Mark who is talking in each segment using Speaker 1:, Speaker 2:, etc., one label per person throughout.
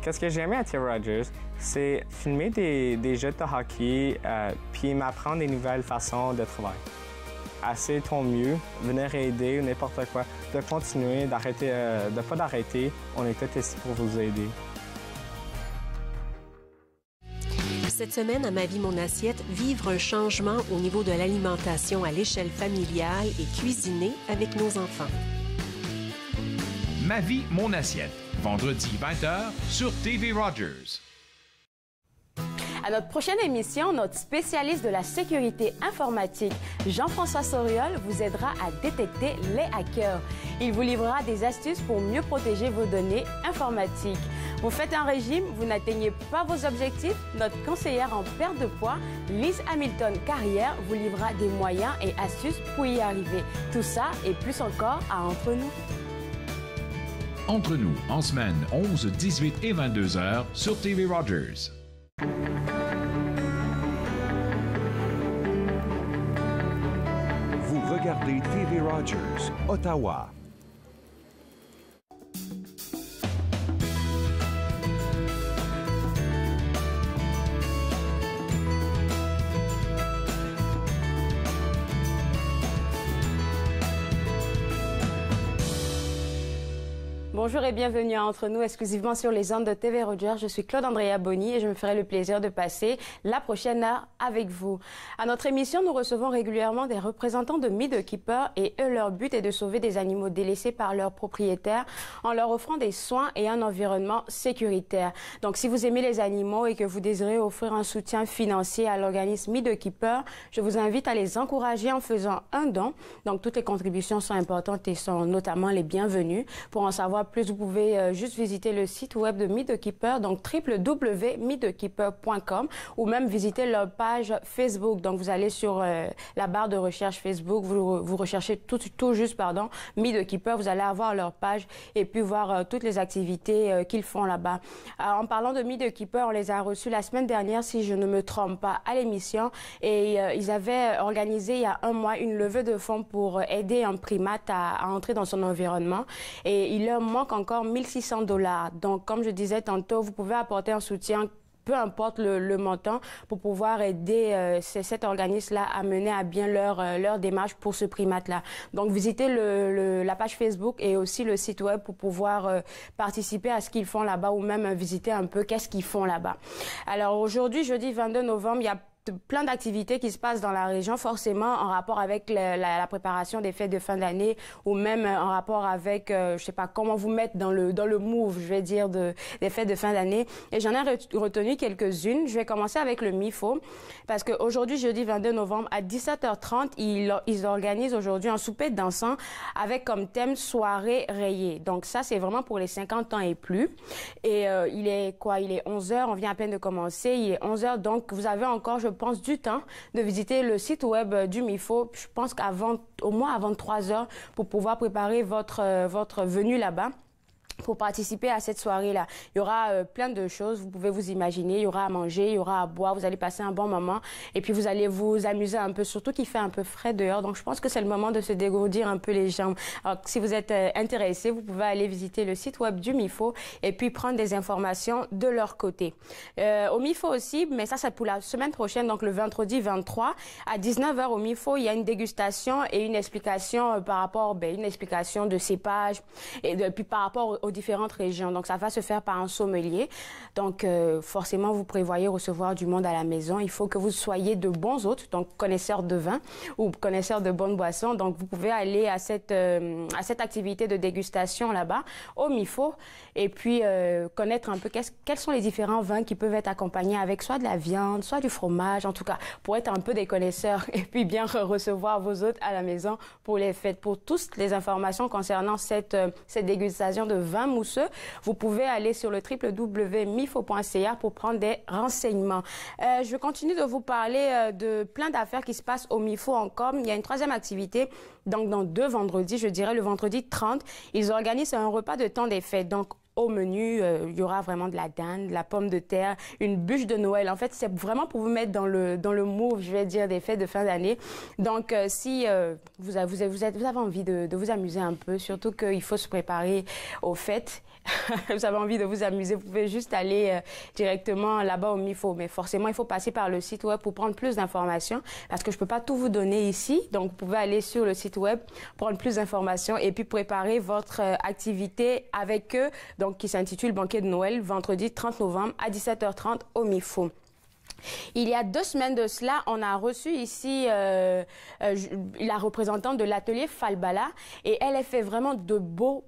Speaker 1: Qu'est-ce que j'ai aimé à TV Rogers, c'est filmer des jeux de hockey puis m'apprendre des nouvelles façons de travailler. Assez ton mieux, venir aider ou n'importe quoi, de continuer, d'arrêter, de pas d'arrêter. On est tous ici pour vous aider.
Speaker 2: Cette semaine, à Ma vie, mon assiette, vivre un changement au niveau de l'alimentation à l'échelle familiale et cuisiner avec nos enfants.
Speaker 3: Ma vie, mon assiette. Vendredi 20h sur TV Rogers.
Speaker 4: À notre prochaine émission, notre spécialiste de la sécurité informatique, Jean-François Soriol, vous aidera à détecter les hackers. Il vous livrera des astuces pour mieux protéger vos données informatiques. Vous faites un régime, vous n'atteignez pas vos objectifs? Notre conseillère en perte de poids, Lise Hamilton-Carrière, vous livrera des moyens et astuces pour y arriver. Tout ça et plus encore à Entre nous.
Speaker 3: Entre nous, en semaine, 11, 18 et 22 heures sur TV Rogers.
Speaker 5: Vous regardez TV Rogers, Ottawa.
Speaker 4: Bonjour et bienvenue à Entre nous, exclusivement sur les ondes de TV Rogers. Je suis Claude-Andrea Bonny et je me ferai le plaisir de passer la prochaine heure avec vous. À notre émission, nous recevons régulièrement des représentants de Meat Keeper et eux, leur but est de sauver des animaux délaissés par leurs propriétaires en leur offrant des soins et un environnement sécuritaire. Donc, si vous aimez les animaux et que vous désirez offrir un soutien financier à l'organisme Meat Keeper, je vous invite à les encourager en faisant un don. Donc, toutes les contributions sont importantes et sont notamment les bienvenues. Pour en savoir plus, vous pouvez juste visiter le site web de Meat Keeper, donc www.meatkeeper.com, ou même visiter leur page Facebook. Donc, vous allez sur la barre de recherche Facebook, vous recherchez tout juste, Meat Keeper, vous allez avoir leur page et puis voir toutes les activités qu'ils font là-bas. En parlant de Meat Keeper, on les a reçus la semaine dernière, si je ne me trompe pas, à l'émission, et ils avaient organisé il y a un mois une levée de fonds pour aider un primate à entrer dans son environnement, et il leur manque encore 1600 $. Donc, comme je disais tantôt, vous pouvez apporter un soutien, peu importe le montant, pour pouvoir aider cet organisme-là à mener à bien leur démarche pour ce primate-là. Donc, visitez la page Facebook et aussi le site web pour pouvoir participer à ce qu'ils font là-bas ou même visiter un peu qu'est-ce qu'ils font là-bas. Alors, aujourd'hui, jeudi 22 novembre, il y a plein d'activités qui se passent dans la région, forcément en rapport avec la préparation des fêtes de fin d'année ou même en rapport avec, je sais pas, comment vous mettre dans le move, je vais dire, des fêtes de fin d'année. Et j'en ai retenu quelques-unes. Je vais commencer avec le MIFO parce qu'aujourd'hui, jeudi 22 novembre, à 17h30, ils organisent aujourd'hui un souper dansant avec comme thème soirée rayée. Donc ça, c'est vraiment pour les 50 ans et plus. Et il est 11h, on vient à peine de commencer, il est 11h, donc vous avez encore, je pense, du temps de visiter le site web du MIFO. Je pense au moins avant 3 heures pour pouvoir préparer votre venue là-bas. Pour participer à cette soirée-là, il y aura plein de choses, vous pouvez vous imaginer, il y aura à manger, il y aura à boire, vous allez passer un bon moment et puis vous allez vous amuser un peu, surtout qu'il fait un peu frais dehors, donc je pense que c'est le moment de se dégourdir un peu les jambes. Alors, si vous êtes intéressé, vous pouvez aller visiter le site web du MIFO et puis prendre des informations de leur côté. Au MIFO aussi, mais ça c'est pour la semaine prochaine, donc le vendredi 23, à 19h au MIFO, il y a une dégustation et une explication par rapport, une explication de cépage et puis par rapport aux différentes régions. Donc, ça va se faire par un sommelier. Donc, forcément, vous prévoyez recevoir du monde à la maison. Il faut que vous soyez de bons hôtes, donc connaisseurs de vin ou connaisseurs de bonnes boissons. Donc, vous pouvez aller à cette activité de dégustation là-bas, au MIFO, et puis connaître un peu quels sont les différents vins qui peuvent être accompagnés avec soit de la viande, soit du fromage, en tout cas, pour être un peu des connaisseurs et puis bien recevoir vos hôtes à la maison pour les fêtes. Pour toutes les informations concernant cette dégustation de vin mousseux, vous pouvez aller sur le www.mifo.ca pour prendre des renseignements. Je continue de vous parler de plein d'affaires qui se passent au MIFO encore. Il y a une troisième activité, donc dans 2 vendredis, je dirais le vendredi 30, ils organisent un repas de temps des fêtes. Donc, au menu, il y aura vraiment de la dinde, de la pomme de terre, une bûche de Noël. En fait, c'est vraiment pour vous mettre dans le mood, je vais dire, des fêtes de fin d'année. Donc, si vous avez envie de vous amuser un peu, surtout qu'il faut se préparer aux fêtes, vous avez envie de vous amuser, vous pouvez juste aller directement là-bas au MIFO. Mais forcément, il faut passer par le site web pour prendre plus d'informations parce que je ne peux pas tout vous donner ici. Donc, vous pouvez aller sur le site web, prendre plus d'informations et puis préparer votre activité avec eux, donc qui s'intitule Banquet de Noël, vendredi 30 novembre à 17h30 au MIFO. Il y a 2 semaines de cela, on a reçu ici la représentante de l'atelier Falbala et elle fait vraiment de beaux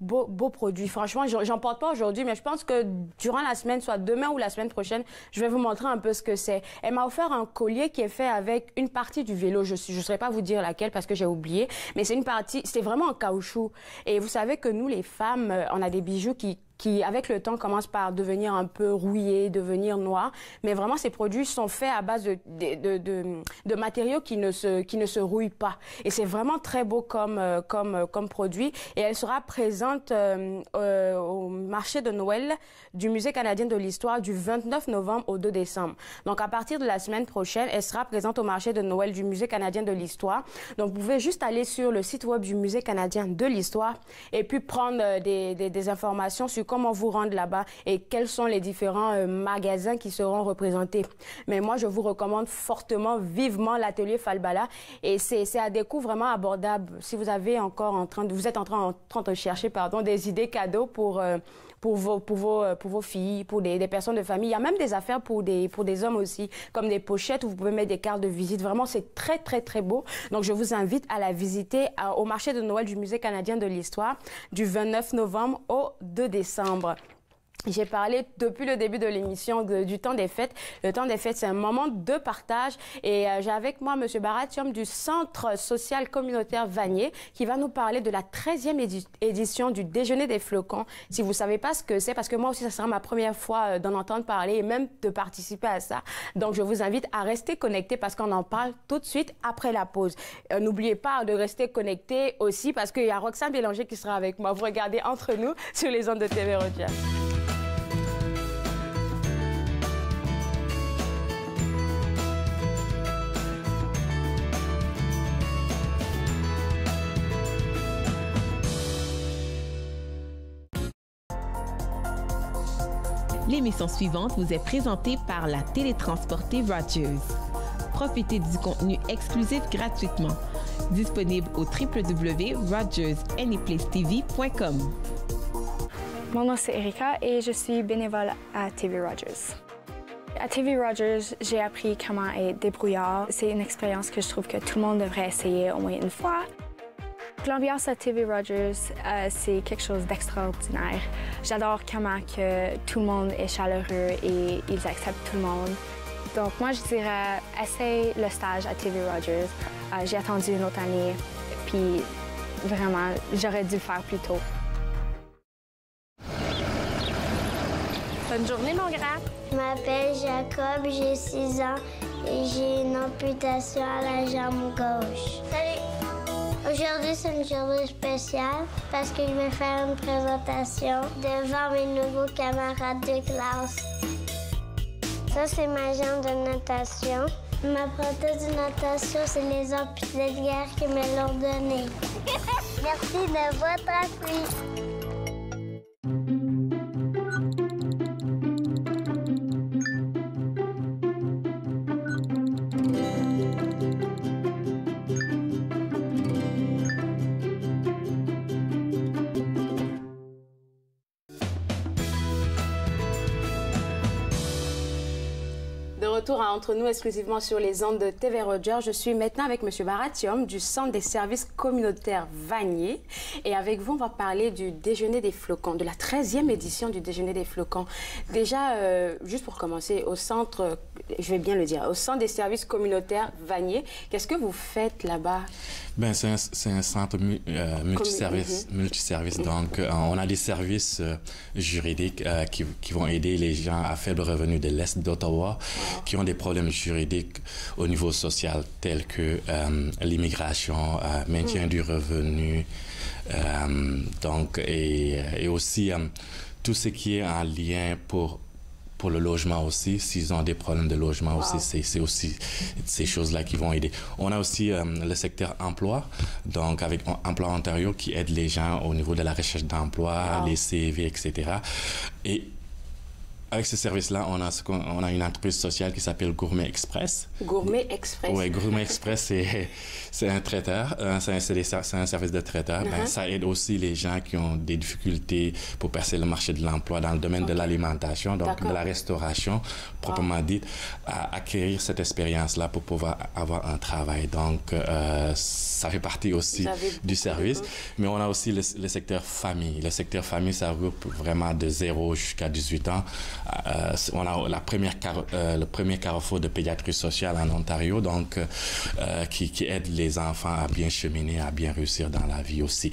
Speaker 4: produits. Franchement, j'en porte pas aujourd'hui, mais je pense que durant la semaine, soit demain ou la semaine prochaine, je vais vous montrer un peu ce que c'est. Elle m'a offert un collier qui est fait avec une partie du vélo. Je ne saurais pas vous dire laquelle parce que j'ai oublié, mais c'est une partie, c'est vraiment en caoutchouc. Et vous savez que nous, les femmes, on a des bijoux qui, avec le temps, commencent par devenir un peu rouillés, devenir noirs. Mais vraiment, ces produits sont faits à base de matériaux qui ne se rouillent pas. Et c'est vraiment très beau comme produit. Et elle sera présente au marché de Noël du Musée canadien de l'Histoire du 29 novembre au 2 décembre. Donc, à partir de la semaine prochaine, elle sera présente au marché de Noël du Musée canadien de l'Histoire. Donc, vous pouvez juste aller sur le site web du Musée canadien de l'Histoire et puis prendre des informations sur comment vous rendre là-bas et quels sont les différents magasins qui seront représentés. Mais moi, je vous recommande fortement, vivement l'atelier Falbala et c'est à des coûts vraiment abordables. Si vous avez encore vous êtes en train de chercher des idées cadeaux pour vos filles, pour des personnes de famille. Il y a même des affaires pour des hommes aussi, comme des pochettes où vous pouvez mettre des cartes de visite. Vraiment, c'est très, très, très beau. Donc, je vous invite à la visiter au marché de Noël du Musée canadien de l'Histoire du 29 novembre au 2 décembre. J'ai parlé depuis le début de l'émission du temps des fêtes. Le temps des fêtes, c'est un moment de partage et j'ai avec moi M. Baratium du Centre social communautaire Vanier qui va nous parler de la 13e édition du Déjeuner des flocons. Si vous ne savez pas ce que c'est, parce que moi aussi, ça sera ma première fois d'en entendre parler et même de participer à ça. Donc, je vous invite à rester connectés parce qu'on en parle tout de suite après la pause. N'oubliez pas de rester connectés aussi parce qu'il y a Roxane Bélanger qui sera avec moi. Vous regardez Entre nous sur les ondes de TV Rogers.
Speaker 6: L'émission suivante vous est présentée par la télétransportée Rogers. Profitez du contenu exclusif gratuitement. Disponible au www.rogersanyplacetv.com.
Speaker 7: Mon nom c'est Erika et je suis bénévole à TV Rogers. À TV Rogers, j'ai appris comment être débrouillard. C'est une expérience que je trouve que tout le monde devrait essayer au moins une fois. L'ambiance à TV Rogers, c'est quelque chose d'extraordinaire. J'adore comment que tout le monde est chaleureux et ils acceptent tout le monde. Donc moi, je dirais, essaye le stage à TV Rogers. J'ai attendu une autre année, puis vraiment, j'aurais dû le faire plus tôt.
Speaker 8: Bonne journée, mon grand.
Speaker 9: Je m'appelle Jacob, j'ai 6 ans et j'ai une amputation à la jambe gauche. Salut! Aujourd'hui, c'est une journée spéciale parce que je vais faire une présentation devant mes nouveaux camarades de classe. Ça, c'est ma jambe de natation. Ma prothèse de natation, c'est les amputés de guerre qui me l'ont donnée. Merci de votre appui.
Speaker 4: Retour à Entre nous exclusivement sur les ondes de TV Rogers. Je suis maintenant avec M. Baratium du Centre des services communautaires Vanier. Et avec vous, on va parler du Déjeuner des flocons, de la 13e édition du Déjeuner des flocons. Déjà, juste pour commencer, au centre, je vais bien le dire, au Centre des services communautaires Vanier, qu'est-ce que vous faites là-bas?
Speaker 10: Ben, c'est un centre multiservice. Donc, on a des services juridiques qui vont aider les gens à faible revenu de l'Est d'Ottawa, qui qui ont des problèmes juridiques au niveau social, tels que l'immigration, maintien du revenu, donc, et aussi tout ce qui est en lien pour le logement aussi. S'ils ont des problèmes de logement aussi, c'est aussi ces choses-là qui vont aider. On a aussi le secteur emploi, donc avec Emploi Ontario qui aide les gens au niveau de la recherche d'emploi, les CV, etc. Et avec ce service-là, on a une entreprise sociale qui s'appelle Gourmet Express.
Speaker 4: Gourmet Express.
Speaker 10: Oui, Gourmet Express, c'est un traiteur, c'est un service de traiteur. Ben, ça aide aussi les gens qui ont des difficultés pour percer le marché de l'emploi dans le domaine de l'alimentation, donc de la restauration, proprement dite, à acquérir cette expérience-là pour pouvoir avoir un travail. Donc, ça fait partie aussi du service. Mais on a aussi le secteur famille. Le secteur famille, ça regroupe vraiment de 0 jusqu'à 18 ans. On a le premier carrefour de pédiatrie sociale en Ontario, donc qui aide les enfants à bien cheminer, à bien réussir dans la vie aussi.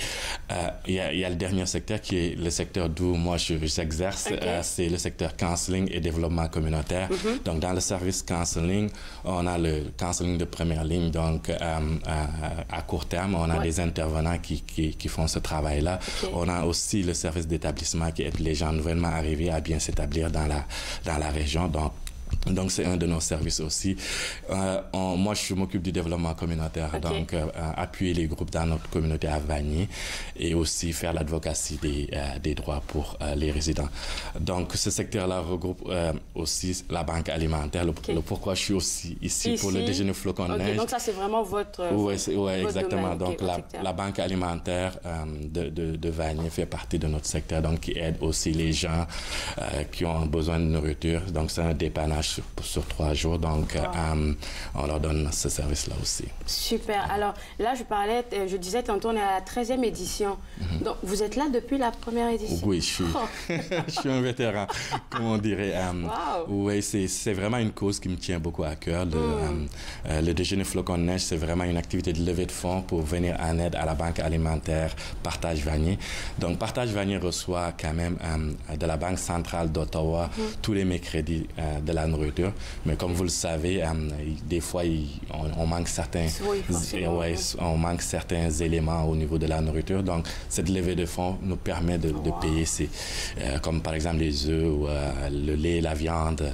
Speaker 10: Il y a le dernier secteur qui est le secteur d'où moi j'exerce, c'est le secteur counseling et développement communautaire. Donc dans le service counseling, on a le counseling de première ligne, donc à court terme, on a des intervenants qui font ce travail-là. On a aussi le service d'établissement qui aide les gens nouvellement arrivés à bien s'établir dans la région. Donc, c'est un de nos services aussi. Moi, je m'occupe du développement communautaire, donc appuyer les groupes dans notre communauté à Vanier et aussi faire l'advocacy des droits pour les résidents. Donc, ce secteur-là regroupe aussi la banque alimentaire. Le pourquoi je suis aussi ici pour le déjeuner flocon de neige.
Speaker 4: Donc, ça, c'est vraiment votre
Speaker 10: Oui, exactement. Domaine. Donc, la banque alimentaire de Vanier fait partie de notre secteur, donc qui aide aussi les gens qui ont besoin de nourriture. Donc, c'est un dépannage sur 3 jours, donc on leur donne ce service-là aussi.
Speaker 4: Super. Alors là, je disais tantôt, on est à la 13e édition. Donc, vous êtes là depuis la première édition?
Speaker 10: Oui, je suis un vétéran, comme on dirait. Oui, c'est vraiment une cause qui me tient beaucoup à cœur. Le déjeuner flocon de neige, c'est vraiment une activité de levée de fonds pour venir en aide à la banque alimentaire Partage Vanier. Donc, Partage Vanier reçoit quand même de la Banque centrale d'Ottawa tous les mercredis de la nourriture, mais comme vous le savez, des fois on manque certains éléments au niveau de la nourriture, donc cette levée de fonds nous permet de payer comme par exemple les œufs, ou, le lait, la viande,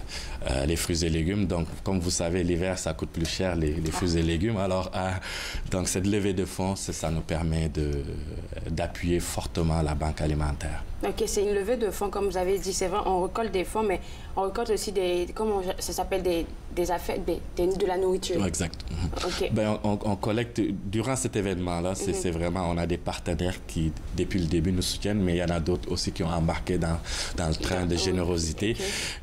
Speaker 10: les fruits et légumes. Donc comme vous savez, l'hiver ça coûte plus cher les fruits et légumes, alors donc cette levée de fonds, ça nous permet d'appuyer fortement la banque alimentaire.
Speaker 4: Ok, c'est une levée de fonds, comme vous avez dit, c'est vrai, on récolte des fonds, mais on récolte aussi ça s'appelle des affaires, de la nourriture.
Speaker 10: Exact.
Speaker 4: Okay.
Speaker 10: Ben, on collecte, durant cet événement-là, c'est vraiment, on a des partenaires qui, depuis le début, nous soutiennent, mais il y en a d'autres aussi qui ont embarqué dans le train de générosité,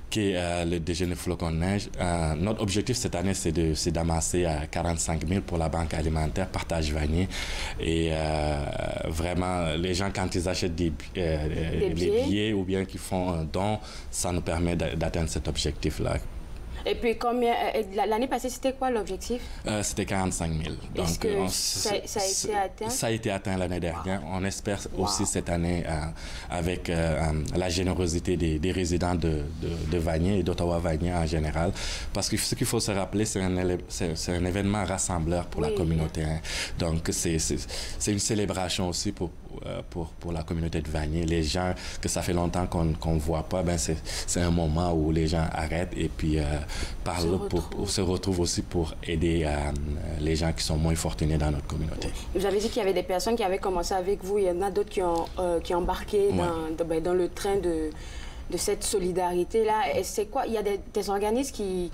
Speaker 10: qui est le déjeuner flocon de neige. Notre objectif cette année, c'est d'amasser 45 000 pour la banque alimentaire Partage Vanier. Et vraiment, les gens, quand ils achètent des billets ou bien qu'ils font un don, ça nous permet d'atteindre cet objectif-là.
Speaker 4: Et puis, l'année passée, c'était quoi l'objectif?
Speaker 10: C'était 45 000. Donc,
Speaker 4: est-ce que ça a été atteint?
Speaker 10: Ça a été atteint l'année dernière. On espère aussi cette année, avec la générosité des résidents de Vanier et d'Ottawa-Vanier en général. Parce que ce qu'il faut se rappeler, c'est un événement rassembleur pour la communauté. Hein. Donc, c'est une célébration aussi pour la communauté de Vanier. Les gens que ça fait longtemps qu'on ne voit pas, ben c'est un moment où les gens arrêtent et puis se retrouvent aussi pour aider les gens qui sont moins fortunés dans notre communauté.
Speaker 4: Vous avez dit qu'il y avait des personnes qui avaient commencé avec vous. Il y en a d'autres qui ont embarqué dans le train de cette solidarité-là. Et c'est quoi? Il y a des organismes qui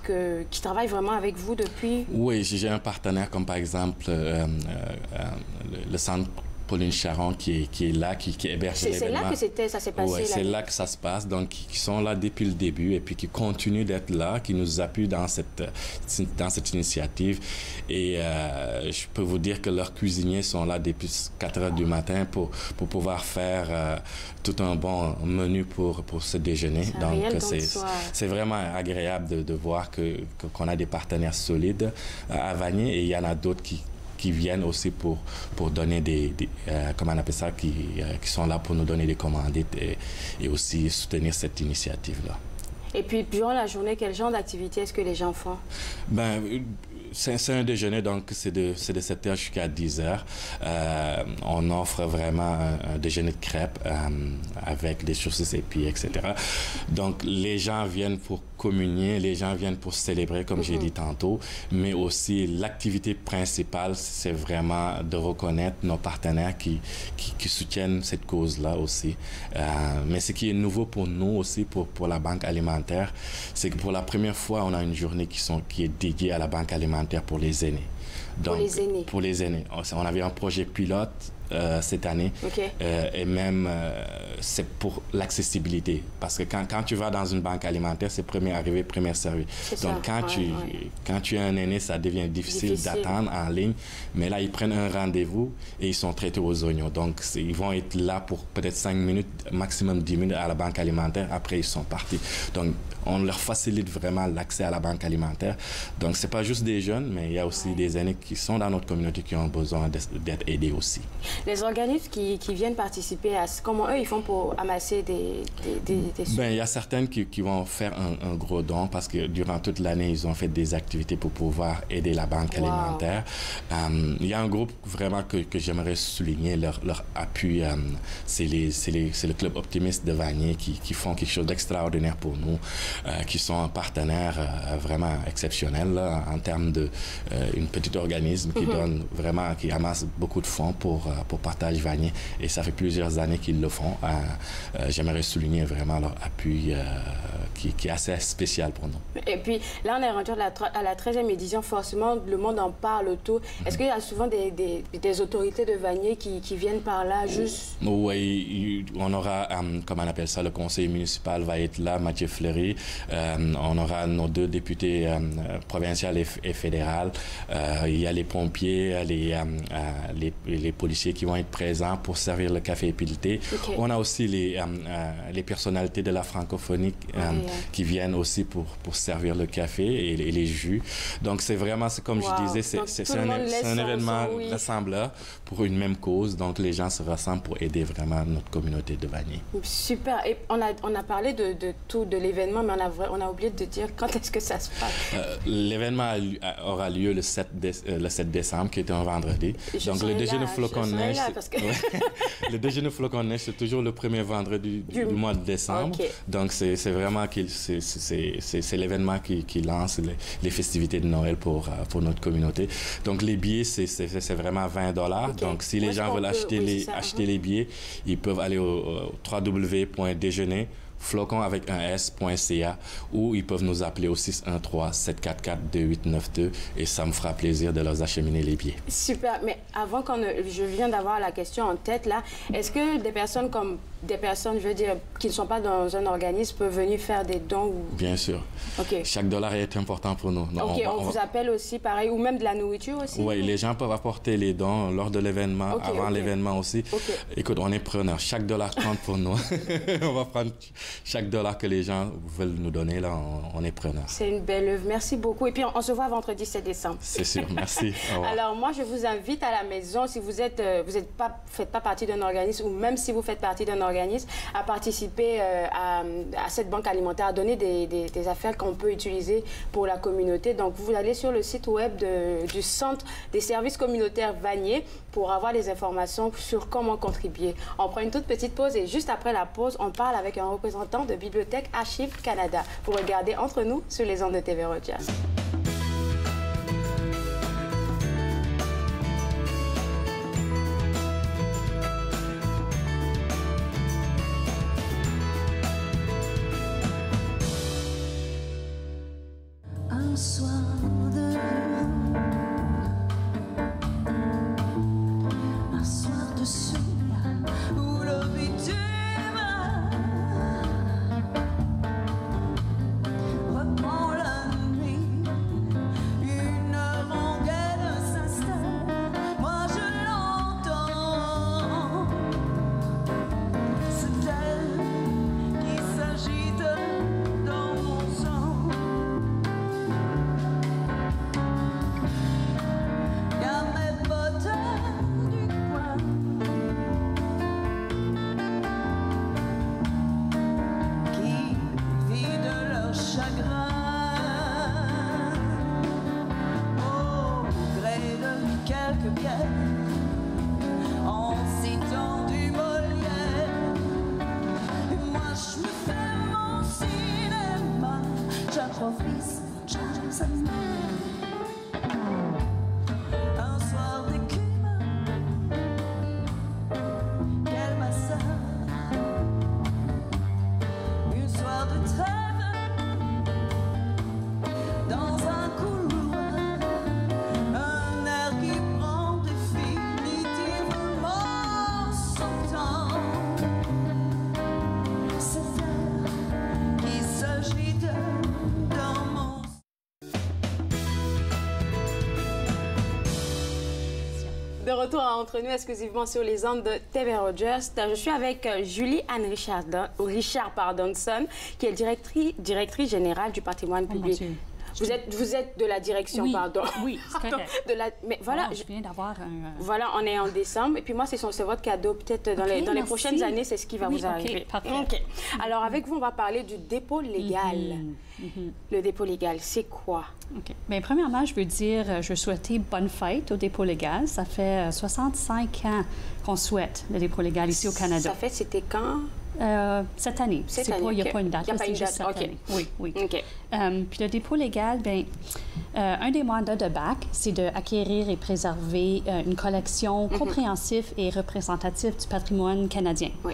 Speaker 4: travaillent vraiment avec vous depuis? Oui,
Speaker 10: j'ai un partenaire comme par exemple le Centre Pauline Charon qui est là, qui héberge l'événement.
Speaker 4: C'est là que ça s'est passé?
Speaker 10: Oui, c'est là que ça se passe. Donc, qui sont là depuis le début et puis qui continuent d'être là, qui nous appuient dans cette initiative. Et je peux vous dire que leurs cuisiniers sont là depuis 4 heures du matin pour pouvoir faire tout un bon menu pour ce déjeuner. Donc, c'est vraiment agréable de voir qu'on a des partenaires solides à Vanier, et il y en a d'autres qui viennent aussi pour donner comment on appelle ça, qui sont là pour nous donner des commandites et aussi soutenir cette initiative-là.
Speaker 4: Et puis, durant la journée, quel genre d'activité est-ce que les gens font?
Speaker 10: Ben, c'est un déjeuner, donc c'est de 7h jusqu'à 10h. On offre vraiment un déjeuner de crêpes avec des saucisses épis, etc. Donc, les gens viennent pour communier, les gens viennent pour célébrer, comme j'ai dit tantôt, mais aussi l'activité principale, c'est vraiment de reconnaître nos partenaires qui soutiennent cette cause-là aussi. Mais ce qui est nouveau pour nous aussi, pour la Banque alimentaire, c'est que pour la première fois, on a une journée qui est dédiée à la Banque alimentaire pour les aînés. Donc,
Speaker 4: pour les aînés? Pour les aînés.
Speaker 10: On avait un projet pilote cette année. Et même, c'est pour l'accessibilité. Parce que quand tu vas dans une banque alimentaire, c'est premier arrivé, premier servi. Donc, quand tu es un aîné, ça devient difficile d'attendre en ligne. Mais là, ils prennent un rendez-vous et ils sont traités aux oignons. Donc, ils vont être là pour peut-être 5 minutes, maximum 10 minutes à la banque alimentaire. Après, ils sont partis. Donc, on leur facilite vraiment l'accès à la banque alimentaire. Donc, c'est pas juste des jeunes, mais il y a aussi des aînés qui sont dans notre communauté qui ont besoin d'être aidés aussi.
Speaker 4: Les organismes qui viennent participer, comment eux, ils font pour amasser des sous?
Speaker 10: Ben, il y a certaines qui vont faire un gros don parce que durant toute l'année, ils ont fait des activités pour pouvoir aider la banque alimentaire. Il y a un groupe vraiment que j'aimerais souligner leur appui. C'est le Club Optimiste de Vanier qui font quelque chose d'extraordinaire pour nous, qui sont un partenaire vraiment exceptionnel là, en termes de une petite organisme qui donne vraiment, qui amasse beaucoup de fonds pour Partage Vanier. Et ça fait plusieurs années qu'ils le font. J'aimerais souligner vraiment leur appui qui est assez spécial pour nous.
Speaker 4: Et puis là, on est rendu à la 13e édition. Forcément, le monde en parle autour. Est-ce qu'il y a souvent des autorités de Vanier qui viennent par là juste?
Speaker 10: Oui, on aura, comment on appelle ça, le conseil municipal va être là, Mathieu Fleury. On aura nos 2 députés provinciaux et fédéraux. Il y a les pompiers, les policiers qui vont être présents pour servir le café et puis le thé. On a aussi les personnalités de la francophonie qui viennent aussi pour servir le café et les jus. Donc, c'est vraiment, comme je disais, c'est un événement rassembleur pour une même cause. Donc, les gens se rassemblent pour aider vraiment notre communauté de Vanier.
Speaker 4: Super. Et on a parlé de l'événement, mais on a oublié de dire quand est-ce que ça se passe.
Speaker 10: L'événement aura lieu le 7 décembre, qui est un vendredi. Donc, le déjeuner flocon de neige, le déjeuner flocon de neige, c'est toujours le premier vendredi du mois de décembre. Donc, c'est vraiment c'est l'événement qui lance les festivités de Noël pour notre communauté. Donc, les billets, c'est vraiment 20 $. Donc, si les gens veulent acheter les billets, ils peuvent aller au www.déjeuner flocon avec un s.ca ou ils peuvent nous appeler au 613-744-2892 et ça me fera plaisir de leur acheminer les billets.
Speaker 4: Super, mais avant je viens d'avoir la question en tête là, est-ce que des personnes, je veux dire, qui ne sont pas dans un organisme peuvent venir faire des dons ou...
Speaker 10: Bien sûr. Chaque dollar est important pour nous.
Speaker 4: On vous appelle aussi pareil, ou même de la nourriture aussi?
Speaker 10: Oui, les gens peuvent apporter les dons lors de l'événement, avant l'événement aussi. Écoute, on est preneurs. Chaque dollar compte pour nous. On va prendre chaque dollar que les gens veulent nous donner, là, on est preneurs.
Speaker 4: C'est une belle œuvre. Merci beaucoup. Et puis, on se voit vendredi 7 décembre.
Speaker 10: C'est sûr. Merci.
Speaker 4: Alors, moi, je vous invite à la maison, si vous faites pas partie d'un organisme, ou même si vous faites partie d'un organisme, à participer à cette banque alimentaire, à donner des affaires qu'on peut utiliser pour la communauté. Donc, vous allez sur le site web du Centre des services communautaires Vanier pour avoir les informations sur comment contribuer. On prend une toute petite pause et juste après la pause, on parle avec un représentant de Bibliothèque Archives Canada. Vous regardez Entre nous sur les ondes de TV Rogers.
Speaker 11: Un soir de soleil où l'eau du mar reprend la nuit, une rengaine s'installe, moi je l'entends, c'est elle qui s'agite dans mon sang. office, jasmin. Un soir d'écume, quel massacre. Un soir de trêve, dans un couloir, un air qui prend définitivement son temps. Cet air qui s'agite dans mon...
Speaker 4: De retour entre nous exclusivement sur les ondes de TV Rogers. Je suis avec Julie-Anne Richard-Son, qui est directrice générale du patrimoine public. Vous êtes de la direction,
Speaker 12: oui,
Speaker 4: pardon.
Speaker 12: Oui, c'est correct.
Speaker 4: Mais voilà,
Speaker 12: je viens d'avoir un...
Speaker 4: Voilà, on est en décembre. Et puis moi, c'est votre cadeau. Peut-être dans les prochaines années, c'est ce qui va vous arriver.
Speaker 12: Parfait.
Speaker 4: OK. Alors, avec vous, on va parler du dépôt légal. Le dépôt légal, c'est quoi?
Speaker 12: OK. Bien, premièrement, je veux dire, je veux souhaiter bonne fête au dépôt légal. Ça fait 65 ans qu'on souhaite le dépôt légal ici au Canada.
Speaker 4: Ça fait, c'était quand?
Speaker 12: Cette année. Il n'y a pas une date.
Speaker 4: Il n'y a pas une date,
Speaker 12: cette année. Oui, oui.
Speaker 4: OK.
Speaker 12: Puis le dépôt légal, bien, un des mandats de BAC, c'est d'acquérir et préserver une collection compréhensive et représentative du patrimoine canadien.
Speaker 4: Oui.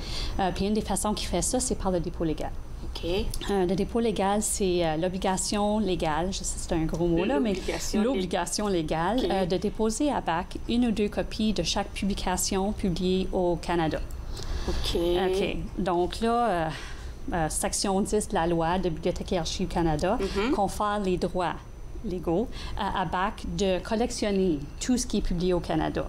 Speaker 12: Puis une des façons qu'il fait ça, c'est par le dépôt légal.
Speaker 4: OK.
Speaker 12: Le dépôt légal, c'est l'obligation légale, je sais c'est un gros mot là, mais l'obligation légale de déposer à BAC une ou deux copies de chaque publication publiée au Canada.
Speaker 4: OK.
Speaker 12: OK. Donc là, section 10 de la loi de Bibliothèque et Archives Canada confère les droits légaux à BAC de collectionner tout ce qui est publié au Canada.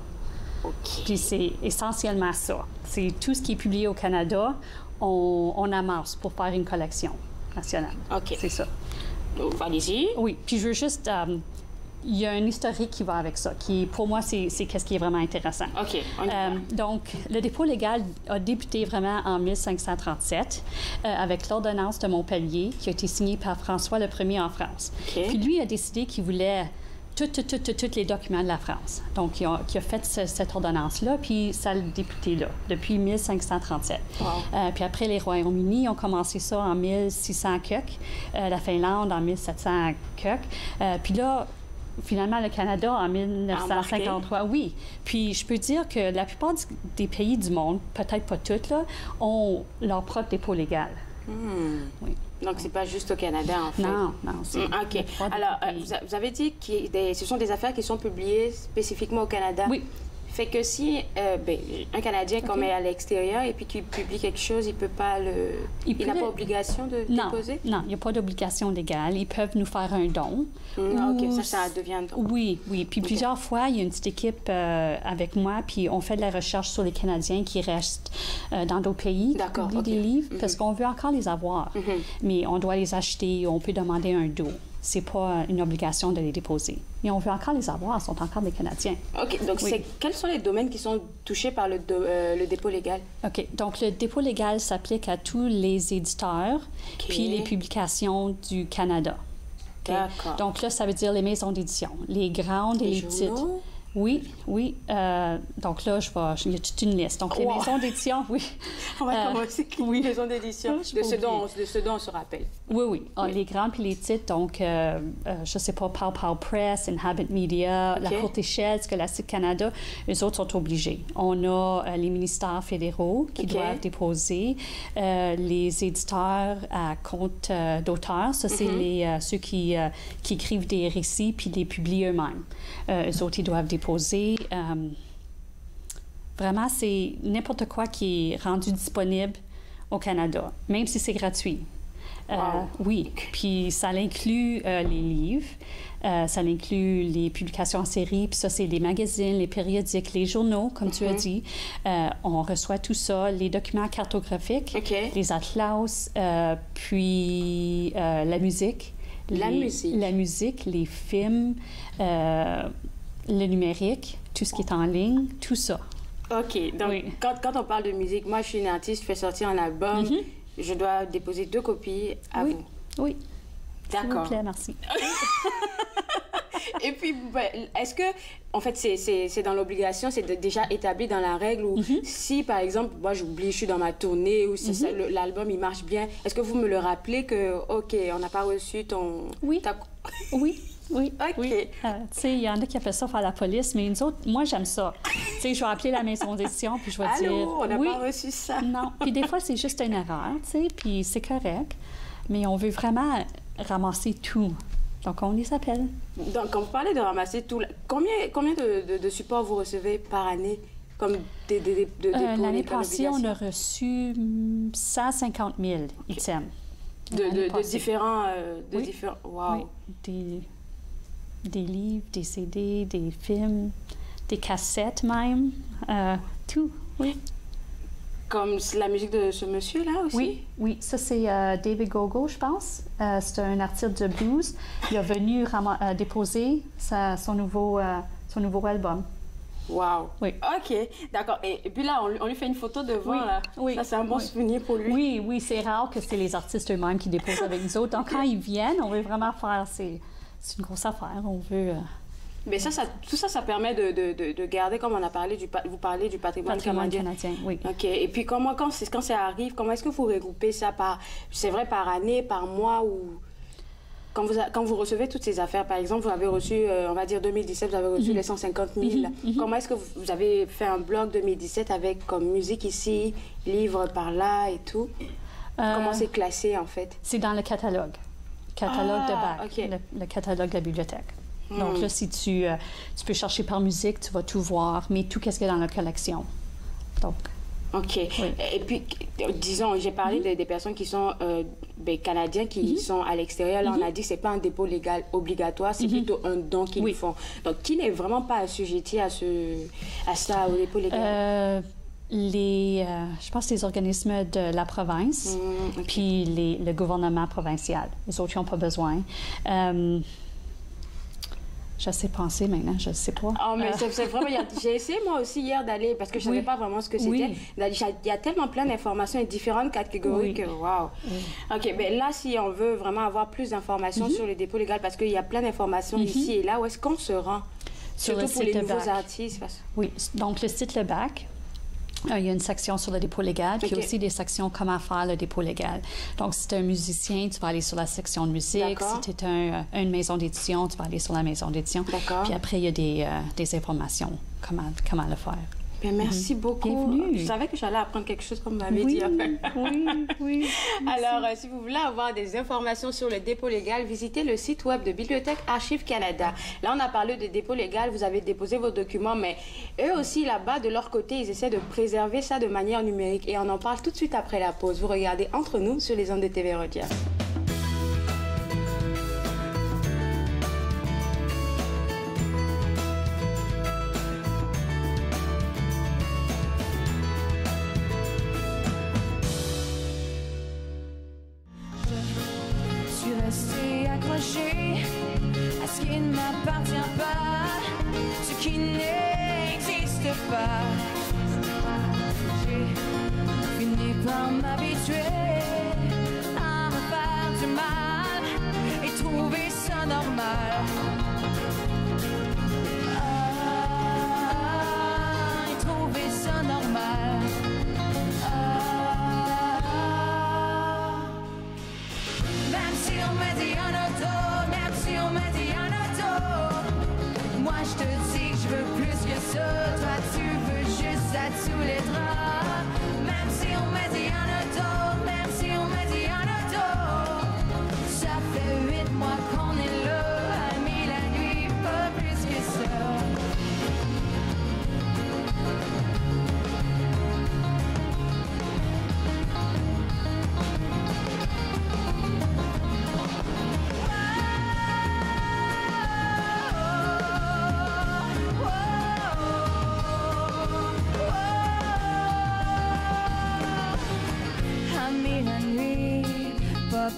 Speaker 4: OK.
Speaker 12: Puis c'est essentiellement ça. C'est tout ce qui est publié au Canada, on amasse pour faire une collection nationale.
Speaker 4: OK.
Speaker 12: C'est ça.
Speaker 4: Allez-y.
Speaker 12: Oui. Puis je veux juste... il y a un historique qui va avec ça, qui, pour moi, c'est qu'est-ce qui est vraiment intéressant.
Speaker 4: OK.
Speaker 12: Donc, le dépôt légal a débuté vraiment en 1537 avec l'ordonnance de Montpellier qui a été signée par François Ier en France.
Speaker 4: OK.
Speaker 12: Puis lui a décidé qu'il voulait tous les documents de la France. Donc, il a fait cette ordonnance-là, puis ça a débuté là, depuis 1537.
Speaker 4: Wow.
Speaker 12: Puis après, les Royaumes-Unis ont commencé ça en 1600 cuc, la Finlande en 1700 cuc. Puis là, finalement, le Canada, en 1953, oui. Puis je peux dire que la plupart des pays du monde, peut-être pas tous, là, ont leur propre dépôt légal. Oui.
Speaker 4: Donc, c'est pas juste au Canada, en fait.
Speaker 12: Non, c'est...
Speaker 4: OK. Alors, vous avez dit que ce sont des affaires qui sont publiées spécifiquement au Canada.
Speaker 12: Oui.
Speaker 4: Fait que si un Canadien comme est à l'extérieur et puis qu'il publie quelque chose, il peut pas le... Il n'a pas obligation de déposer?
Speaker 12: Non, il n'y a pas d'obligation légale. Ils peuvent nous faire un don.
Speaker 4: OK, ça devient un don.
Speaker 12: Oui. Puis plusieurs fois, il y a une petite équipe avec moi, puis on fait de la recherche sur les Canadiens qui restent dans d'autres pays, qui publient des livres, parce qu'on veut encore les avoir. Mais on doit les acheter, on peut demander un don. C'est pas une obligation de les déposer. Mais on veut encore les avoir, ils sont encore des Canadiens.
Speaker 4: OK. Donc, quels sont les domaines qui sont touchés par le dépôt légal?
Speaker 12: OK. Donc, le dépôt légal s'applique à tous les éditeurs puis les publications du Canada. Okay?
Speaker 4: D'accord.
Speaker 12: Donc là, ça veut dire les maisons d'édition, les grandes et les petites. Oui. Donc là, il y a toute une liste. Donc, les maisons d'édition, oui.
Speaker 4: On va commencer avec les maisons d'édition, de ce dont on se rappelle.
Speaker 12: Oui. Les grandes puis les petites, donc, je sais pas, Pow Press, Inhabit Media, La Courte Échelle, Scholastique Canada, eux autres sont obligés. On a les ministères fédéraux qui doivent déposer, les éditeurs à compte d'auteur, ça, c'est ceux qui écrivent des récits puis les publient eux-mêmes. Eux autres, ils doivent déposer. Vraiment, c'est n'importe quoi qui est rendu disponible au Canada, même si c'est gratuit. Oui, puis ça inclut les livres, ça inclut les publications en série, puis ça, c'est les magazines, les périodiques, les journaux, comme tu as dit. On reçoit tout ça, les documents cartographiques, les atlas, puis la musique. La musique, les films, le numérique, tout ce qui est en ligne, tout ça.
Speaker 4: OK. Donc, quand on parle de musique, moi, je suis une artiste, je fais sortir un album, je dois déposer 2 copies à vous.
Speaker 12: Oui.
Speaker 4: D'accord.
Speaker 12: S'il vous plaît, merci.
Speaker 4: Et puis, est-ce que, en fait, c'est dans l'obligation, c'est déjà établi dans la règle ou si, par exemple, moi, j'oublie, je suis dans ma tournée ou si l'album, il marche bien, est-ce que vous me le rappelez que, OK, on n'a pas reçu ton...
Speaker 12: Oui. Oui. Oui,
Speaker 4: OK.
Speaker 12: Oui. Tu sais, il y en a qui appellent ça faire la police, mais nous autres, moi, j'aime ça. Tu sais, je vais appeler la maison d'édition, puis je vais dire...
Speaker 4: Allô, on n'a pas reçu ça.
Speaker 12: Non. Puis des fois, c'est juste une erreur, tu sais, puis c'est correct. Mais on veut vraiment ramasser tout. Donc, on les appelle.
Speaker 4: Donc, quand vous parlez de ramasser tout, combien de supports vous recevez par année? Comme
Speaker 12: l'année passée, on a reçu 150 000 items.
Speaker 4: De différents...
Speaker 12: Wow. Oui, des livres, des CD, des films, des cassettes même, tout, oui.
Speaker 4: Comme la musique de ce monsieur-là aussi?
Speaker 12: Oui, oui. Ça, c'est David Gogo, je pense. C'est un artiste de blues. Il est venu déposer son nouveau album.
Speaker 4: Wow.
Speaker 12: Oui.
Speaker 4: OK, d'accord. Et puis là, on lui fait une photo devant, là.
Speaker 12: Oui.
Speaker 4: Ça, c'est un bon souvenir pour lui.
Speaker 12: Oui, c'est rare que c'est les artistes eux-mêmes qui déposent avec nous autres. Donc, quand ils viennent, on veut vraiment faire... C'est une grosse affaire. On veut...
Speaker 4: Mais tout ça permet de garder, comme on a parlé, vous parlez du patrimoine canadien.
Speaker 12: Oui.
Speaker 4: OK. Et puis, quand ça arrive, comment est-ce que vous regroupez ça c'est vrai, par année, par mois ou... Quand vous recevez toutes ces affaires, par exemple, vous avez reçu, on va dire 2017, vous avez reçu les 150 000. Comment est-ce que vous avez fait un blog 2017 avec comme musique ici, livres par là et tout? Comment c'est classé, en fait?
Speaker 12: C'est dans le catalogue. Catalogue de bac.
Speaker 4: OK.
Speaker 12: Le catalogue de la bibliothèque. Donc là, si tu peux chercher par musique, tu vas tout voir, mais tout ce qu'il y a dans la collection. Donc...
Speaker 4: OK. Oui. Et puis, disons, j'ai parlé des personnes qui sont canadiens, qui sont à l'extérieur. Là, on a dit que ce n'est pas un dépôt légal obligatoire, c'est plutôt un don qu'ils font. Donc, qui n'est vraiment pas assujetti à ça, au dépôt légal?
Speaker 12: Je pense les organismes de la province, puis le gouvernement provincial. Les autres, ils n'ont pas besoin. Je sais penser maintenant, je ne sais pas.
Speaker 4: Oh, mais c'est vraiment... J'ai essayé moi aussi hier d'aller, parce que je ne savais pas vraiment ce que c'était. Oui. Il y a tellement plein d'informations et différentes catégories que, waouh! OK, mais là, si on veut vraiment avoir plus d'informations sur les dépôts légaux, parce qu'il y a plein d'informations ici et là, où est-ce qu'on se rend?
Speaker 12: Sur
Speaker 4: surtout
Speaker 12: le site
Speaker 4: pour les nouveaux artistes.
Speaker 12: Oui, donc le site Le Bac. Il y a une section sur le dépôt légal, puis aussi des sections comment faire le dépôt légal. Donc, si tu es un musicien, tu vas aller sur la section de musique. Si tu es une maison d'édition, tu vas aller sur la maison d'édition. Puis après, il y a des informations, comment le faire.
Speaker 4: Bien, merci beaucoup.
Speaker 12: Bienvenue.
Speaker 4: Je savais que j'allais apprendre quelque chose comme vous m'avez dit.
Speaker 12: Oui.
Speaker 4: Alors, si vous voulez avoir des informations sur le dépôt légal, visitez le site web de Bibliothèque Archives Canada. Là, on a parlé de dépôt légal, vous avez déposé vos documents, mais eux aussi, là-bas, de leur côté, ils essaient de préserver ça de manière numérique. Et on en parle tout de suite après la pause. Vous regardez Entre nous sur les ondes de TV Rogers.
Speaker 11: À ce qui ne m'appartient pas, ce qui n'existe pas. J'ai fini par m'habituer à me faire du mal et trouver ça normal. Et trouver ça normal. Même si on me dit un auto, même si on me dit un auto, moi je te dis que je veux plus que ça, toi tu veux juste ça sous les draps. Même si on me dit un auto, même si on me dit un auto, ça fait 8 mois qu'on est là, amis la nuit, pas plus que ça.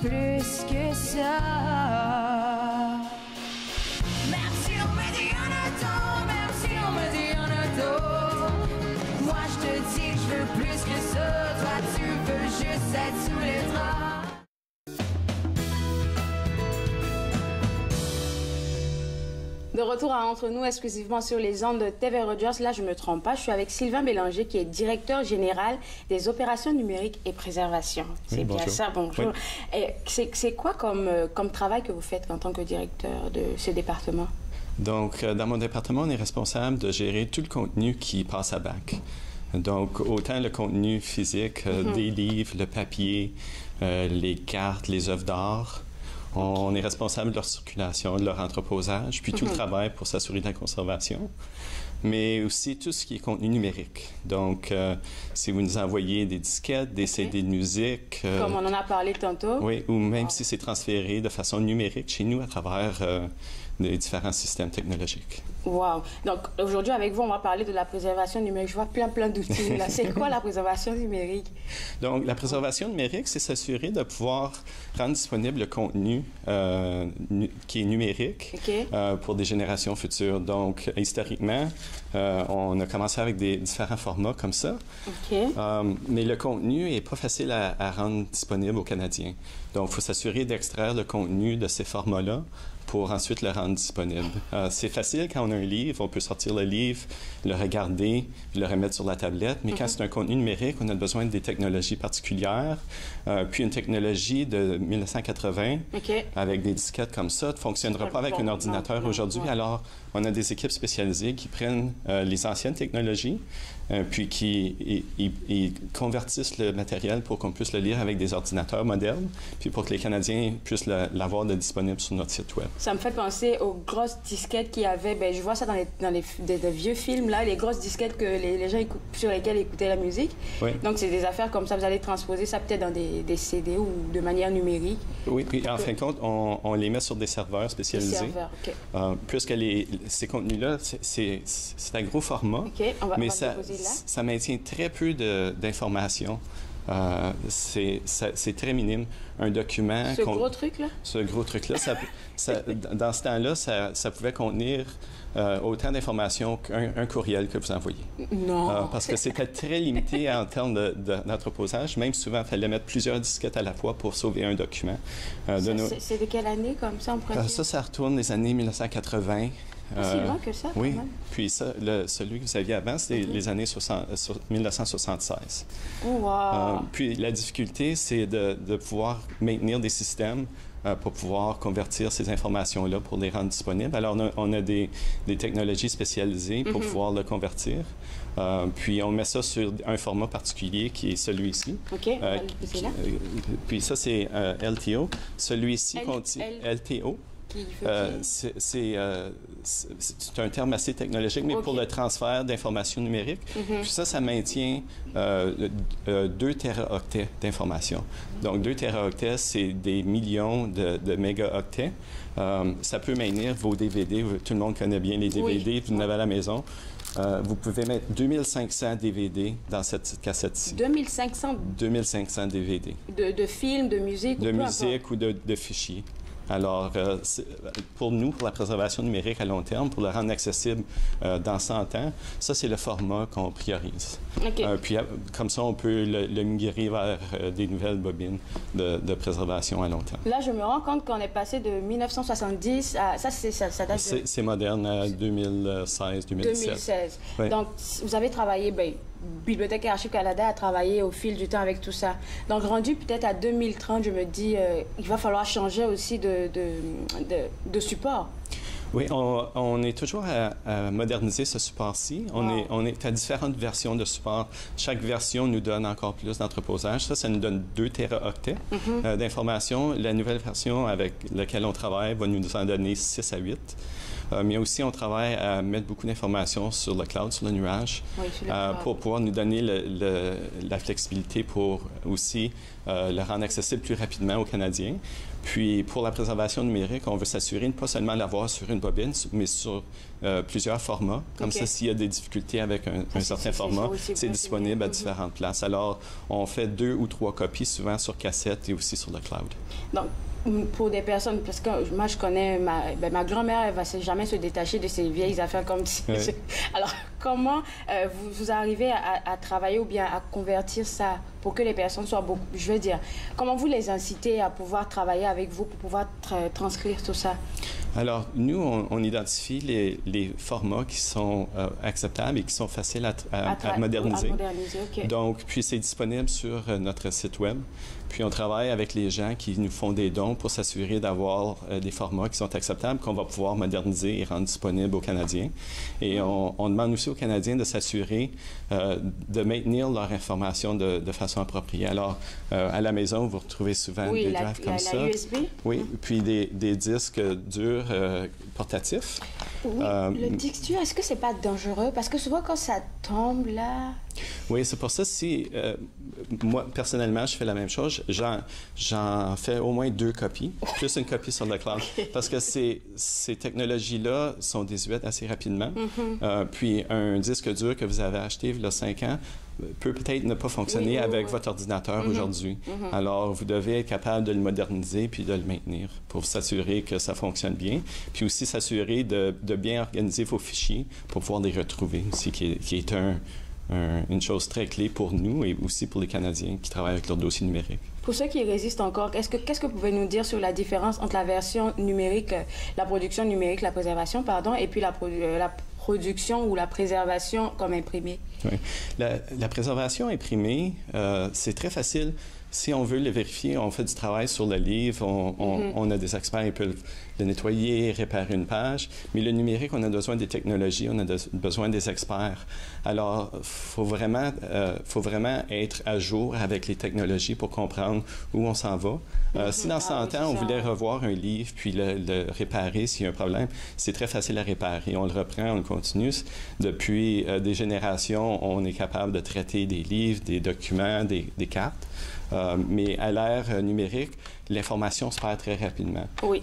Speaker 11: Plus que ça. Même si on me dit un auto, même si on me dit un auto, moi je te dis que je veux plus que ça, toi tu veux juste être sous les draps.
Speaker 4: De retour à Entre nous, exclusivement sur les ondes de TV Rogers. Là, je ne me trompe pas, je suis avec Sylvain Bélanger, qui est directeur général des opérations numériques et préservation. C'est bien ça, bonjour. Oui. C'est quoi comme travail que vous faites en tant que directeur de ce département?
Speaker 13: Donc, dans mon département, on est responsable de gérer tout le contenu qui passe à BAC. Donc, autant le contenu physique, des livres, le papier, les cartes, les œuvres d'art. On est responsable de leur circulation, de leur entreposage, puis tout le travail pour s'assurer de la conservation, mais aussi tout ce qui est contenu numérique. Donc, si vous nous envoyez des disquettes, des CD de musique...
Speaker 4: Comme on en a parlé tantôt.
Speaker 13: Oui, ou même si c'est transféré de façon numérique chez nous à travers des différents systèmes technologiques.
Speaker 4: Wow! Donc, aujourd'hui, avec vous, on va parler de la préservation numérique. Je vois plein d'outils là. C'est quoi la préservation numérique?
Speaker 13: Donc, la préservation numérique, c'est s'assurer de pouvoir rendre disponible le contenu qui est numérique pour des générations futures. Donc, historiquement, on a commencé avec des différents formats comme ça. Mais le contenu n'est pas facile à rendre disponible aux Canadiens. Donc, il faut s'assurer d'extraire le contenu de ces formats-là pour ensuite le rendre disponible. C'est facile quand on a un livre, on peut sortir le livre, le regarder, puis le remettre sur la tablette, mais quand c'est un contenu numérique, on a besoin de des technologies particulières, puis une technologie de 1980, avec des disquettes comme ça, ne fonctionnera pas avec un ordinateur aujourd'hui. Alors, on a des équipes spécialisées qui prennent les anciennes technologies, puis qui convertissent le matériel pour qu'on puisse le lire avec des ordinateurs modernes, puis pour que les Canadiens puissent l'avoir disponible sur notre site Web.
Speaker 4: Ça me fait penser aux grosses disquettes qu'il y avait. Bien, je vois ça dans des vieux films, là, les grosses disquettes que les gens sur lesquelles écoutaient la musique.
Speaker 13: Oui.
Speaker 4: Donc, c'est des affaires comme ça. Vous allez transposer ça peut-être dans des CD ou de manière numérique.
Speaker 13: Oui, puis en fin de compte, on les met sur des serveurs spécialisés. Des serveurs, puisque ces contenus-là, c'est un gros format, mais ça maintient très peu d'informations. C'est très minime. Un document...
Speaker 4: Ce gros truc-là?
Speaker 13: Ce gros truc-là, dans ce temps-là, ça pouvait contenir autant d'informations qu'un courriel que vous envoyez.
Speaker 4: Non!
Speaker 13: Parce que c'était très limité en termes d'entreposage. Même souvent, il fallait mettre plusieurs disquettes à la fois pour sauver un document.
Speaker 4: C'est de quelle année, comme ça, on pourrait dire?
Speaker 13: Ça retourne des années 1980.
Speaker 4: Si loin que ça,
Speaker 13: oui.
Speaker 4: Quand même.
Speaker 13: Puis celui que vous aviez avant, c'était les années 1976.
Speaker 4: Oh, wow.
Speaker 13: Puis la difficulté, c'est de pouvoir maintenir des systèmes pour pouvoir convertir ces informations-là pour les rendre disponibles. Alors, on a des technologies spécialisées pour pouvoir le convertir. Puis, on met ça sur un format particulier qui est celui-ci.
Speaker 4: OK,
Speaker 13: puis ça, c'est LTO. Celui-ci contient LTO. C'est un terme assez technologique, mais pour le transfert d'informations numériques. Puis ça maintient 2 téraoctets d'informations. Donc, 2 téraoctets, c'est des millions de mégaoctets. Ça peut maintenir vos DVD. Tout le monde connaît bien les DVD, vous en avez à la maison. Vous pouvez mettre 2500 DVD dans cette cassette-ci.
Speaker 4: 2500?
Speaker 13: 2500 DVD.
Speaker 4: De films, de musique?
Speaker 13: De musique ou de fichiers. Alors, pour nous, pour la préservation numérique à long terme, pour le rendre accessible dans 100 ans, ça, c'est le format qu'on priorise. Puis, comme ça, on peut le migrer vers des nouvelles bobines de préservation à long terme.
Speaker 4: Là, je me rends compte qu'on est passé de 1970 à... Ça date de...
Speaker 13: C'est moderne, à 2016, 2017.
Speaker 4: 2016.
Speaker 13: Oui.
Speaker 4: Donc, vous avez travaillé... Bibliothèque et Archives Canada a travaillé au fil du temps avec tout ça. Donc, rendu peut-être à 2030, je me dis, il va falloir changer aussi de support.
Speaker 13: Oui, on est toujours à moderniser ce support-ci. On est à différentes versions de support. Chaque version nous donne encore plus d'entreposage. Ça nous donne 2 téraoctets d'informations. La nouvelle version avec laquelle on travaille va nous en donner 6 à 8. Mais aussi, on travaille à mettre beaucoup d'informations sur le cloud, sur le nuage, pour pouvoir nous donner la flexibilité pour aussi le rendre accessible plus rapidement aux Canadiens. Puis, pour la préservation numérique, on veut s'assurer de ne pas seulement l'avoir sur une bobine, mais sur plusieurs formats. Comme ça, s'il y a des difficultés avec un certain format, c'est disponible à différentes places. Alors, on fait 2 ou 3 copies, souvent sur cassette et aussi sur le cloud.
Speaker 4: Donc, pour des personnes, parce que moi, je connais ma grand-mère, elle ne va jamais se détacher de ces vieilles affaires comme ça. Alors, comment vous arrivez à travailler ou bien à convertir ça pour que les personnes soient beaucoup... Je veux dire, comment vous les incitez à pouvoir travailler avec vous pour pouvoir transcrire tout ça?
Speaker 13: Alors, nous, on identifie les formats qui sont acceptables et qui sont faciles à moderniser.
Speaker 4: Okay.
Speaker 13: Donc, puis c'est disponible sur notre site Web. Puis on travaille avec les gens qui nous font des dons pour s'assurer d'avoir des formats qui sont acceptables, qu'on va pouvoir moderniser et rendre disponibles aux Canadiens. Et on demande aussi aux Canadiens de s'assurer de maintenir leur information de façon appropriée. Alors, à la maison, vous retrouvez souvent des drives comme ça.
Speaker 4: Oui, la USB.
Speaker 13: Oui, puis des disques durs portatifs.
Speaker 4: Oui, le disque dur, est-ce que c'est pas dangereux? Parce que souvent, quand ça tombe, là...
Speaker 13: Oui, c'est pour ça, moi, personnellement, je fais la même chose. J'en fais au moins 2 copies, plus une copie sur le cloud. Parce que ces technologies-là sont désuètes assez rapidement. Puis un disque dur que vous avez acheté il y a 5 ans peut peut-être ne pas fonctionner avec votre ordinateur aujourd'hui. Alors, vous devez être capable de le moderniser puis de le maintenir pour s'assurer que ça fonctionne bien. Puis aussi s'assurer de bien organiser vos fichiers pour pouvoir les retrouver aussi, qui est une chose très clé pour nous et aussi pour les Canadiens qui travaillent avec leurs dossiers numériques.
Speaker 4: Pour ceux qui résistent encore, qu'est-ce que vous pouvez nous dire sur la différence entre la version numérique, la production numérique, la préservation, pardon, et puis la production ou la préservation comme imprimée?
Speaker 13: Oui. La préservation imprimée, c'est très facile. Si on veut le vérifier, on fait du travail sur le livre, on a des experts qui peuvent le nettoyer, réparer une page. Mais le numérique, on a besoin des technologies, on a besoin des experts. Alors, faut vraiment être à jour avec les technologies pour comprendre où on s'en va. Si dans 100 ans, on voulait revoir un livre puis le réparer s'il y a un problème, c'est très facile à réparer. On le reprend, on le continue. Depuis des générations, on est capable de traiter des livres, des documents, des cartes. Mais à l'ère numérique, l'information se perd très rapidement.
Speaker 4: Oui.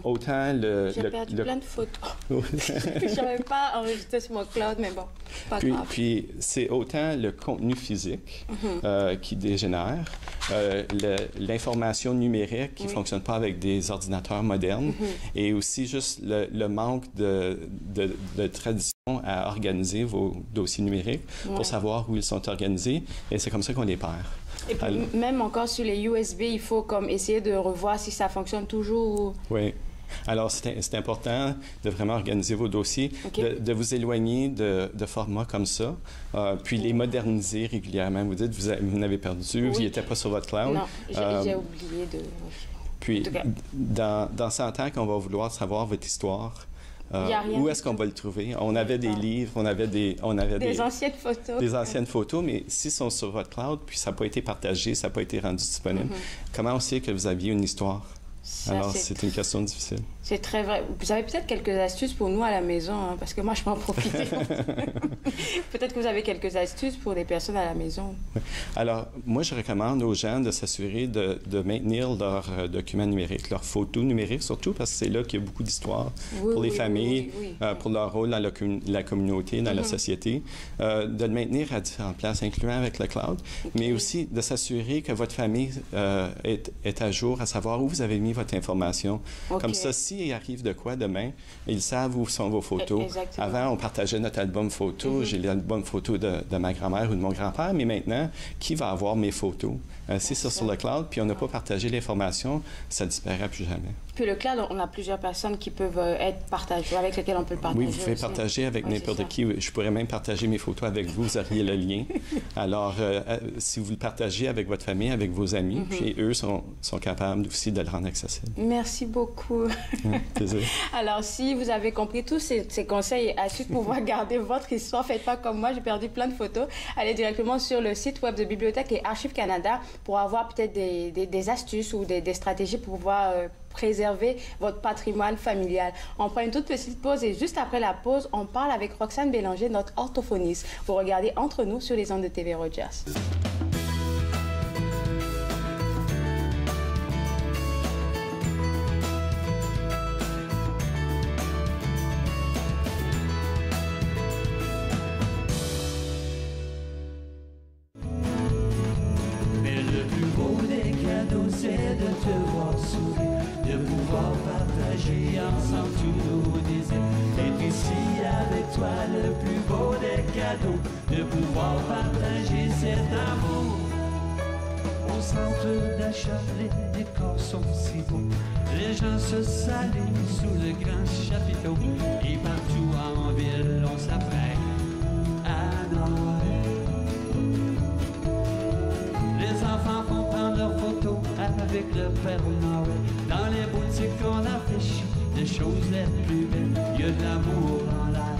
Speaker 13: Autant
Speaker 4: J'ai perdu plein de photos. Je n'avais pas enregistré sur mon cloud, mais bon, pas grave.
Speaker 13: Puis c'est autant le contenu physique qui dégénère, l'information numérique qui ne fonctionne pas avec des ordinateurs modernes, et aussi juste le manque de tradition à organiser vos dossiers numériques pour savoir où ils sont organisés, et c'est comme ça qu'on les perd.
Speaker 4: Et puis, même encore sur les USB, il faut comme essayer de revoir si ça fonctionne toujours.
Speaker 13: Oui. Alors, c'est important de vraiment organiser vos dossiers, de vous éloigner de formats comme ça, puis les moderniser régulièrement. Vous dites, vous n'avez perdu, vous n'étiez pas sur votre cloud.
Speaker 4: Non, j'ai oublié de...
Speaker 13: Puis, dans 100 ans, qu'on va vouloir savoir votre histoire, où est-ce qu'on va le trouver? On avait des livres, on avait des
Speaker 4: anciennes photos.
Speaker 13: Des anciennes photos, mais s'ils sont sur votre cloud, puis ça n'a pas été partagé, ça n'a pas été rendu disponible, comment on sait que vous aviez une histoire? Alors, c'est une question difficile.
Speaker 4: C'est très vrai. Vous avez peut-être quelques astuces pour nous à la maison, hein, parce que moi, je peux en profiter. Peut-être que vous avez quelques astuces pour des personnes à la maison.
Speaker 13: Alors, moi, je recommande aux gens de s'assurer de maintenir leurs documents numériques, leurs photos numériques surtout, parce que c'est là qu'il y a beaucoup d'histoires pour les familles, pour leur rôle dans la communauté, dans la société, de le maintenir à différentes places, incluant avec le cloud, mais aussi de s'assurer que votre famille est à jour, à savoir où vous avez mis votre information. Comme ça, s'il arrive de quoi demain, ils savent où sont vos photos.
Speaker 4: Exactement.
Speaker 13: Avant, on partageait notre album photo. J'ai l'album photo de ma grand-mère ou de mon grand-père, mais maintenant, qui va avoir mes photos? C'est sur le cloud, puis on n'a pas partagé l'information, ça ne disparaîtra plus jamais.
Speaker 4: Puis le cloud, on a plusieurs personnes qui peuvent être partagées, avec lesquelles on peut le partager.
Speaker 13: Oui, vous pouvez partager avec n'importe qui. Je pourrais même partager mes photos avec vous, vous auriez le lien. Alors, si vous le partagez avec votre famille, avec vos amis, puis eux sont capables aussi de le rendre accessible.
Speaker 4: Merci beaucoup.
Speaker 13: Désolé.
Speaker 4: Alors, si vous avez compris tous ces conseils et astuces pour pouvoir garder votre histoire, faites pas comme moi, j'ai perdu plein de photos. Allez directement sur le site web de Bibliothèque et Archives Canada pour avoir peut-être des astuces ou des stratégies pour pouvoir préserver votre patrimoine familial. On prend une toute petite pause et juste après la pause, on parle avec Roxane Bélanger, notre orthophoniste. Vous regardez Entre nous sur les ondes de TV Rogers.
Speaker 14: Mais le plus beau des cadeaux, c'est de te voir sourire, de pouvoir partager ensemble tous nos désirs. Être ici avec toi, le plus beau des cadeaux, de pouvoir partager cet amour. Au centre d'achat, les décors sont si beaux. Les gens se saluent sous le grand chapiteau. Et partout en ville, on s'apprête à Noël. Les enfants font prendre leurs photos avec le Père Noël. Dans les boutiques, on affiche les choses les plus belles. Il y a de l'amour en l'air,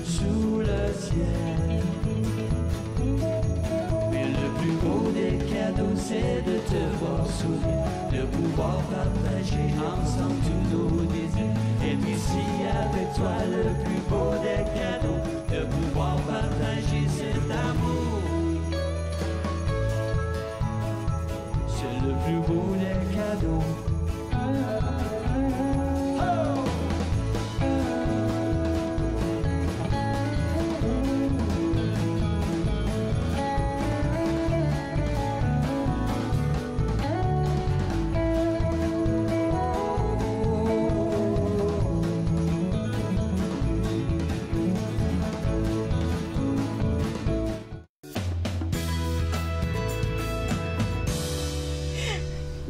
Speaker 14: sous le ciel. Mais le plus beau des cadeaux, c'est de te voir sourire, de pouvoir partager ensemble tous nos désirs. Être ici avec toi, le plus beau des cadeaux, de pouvoir partager cet amour. C'est le plus beau des cadeaux.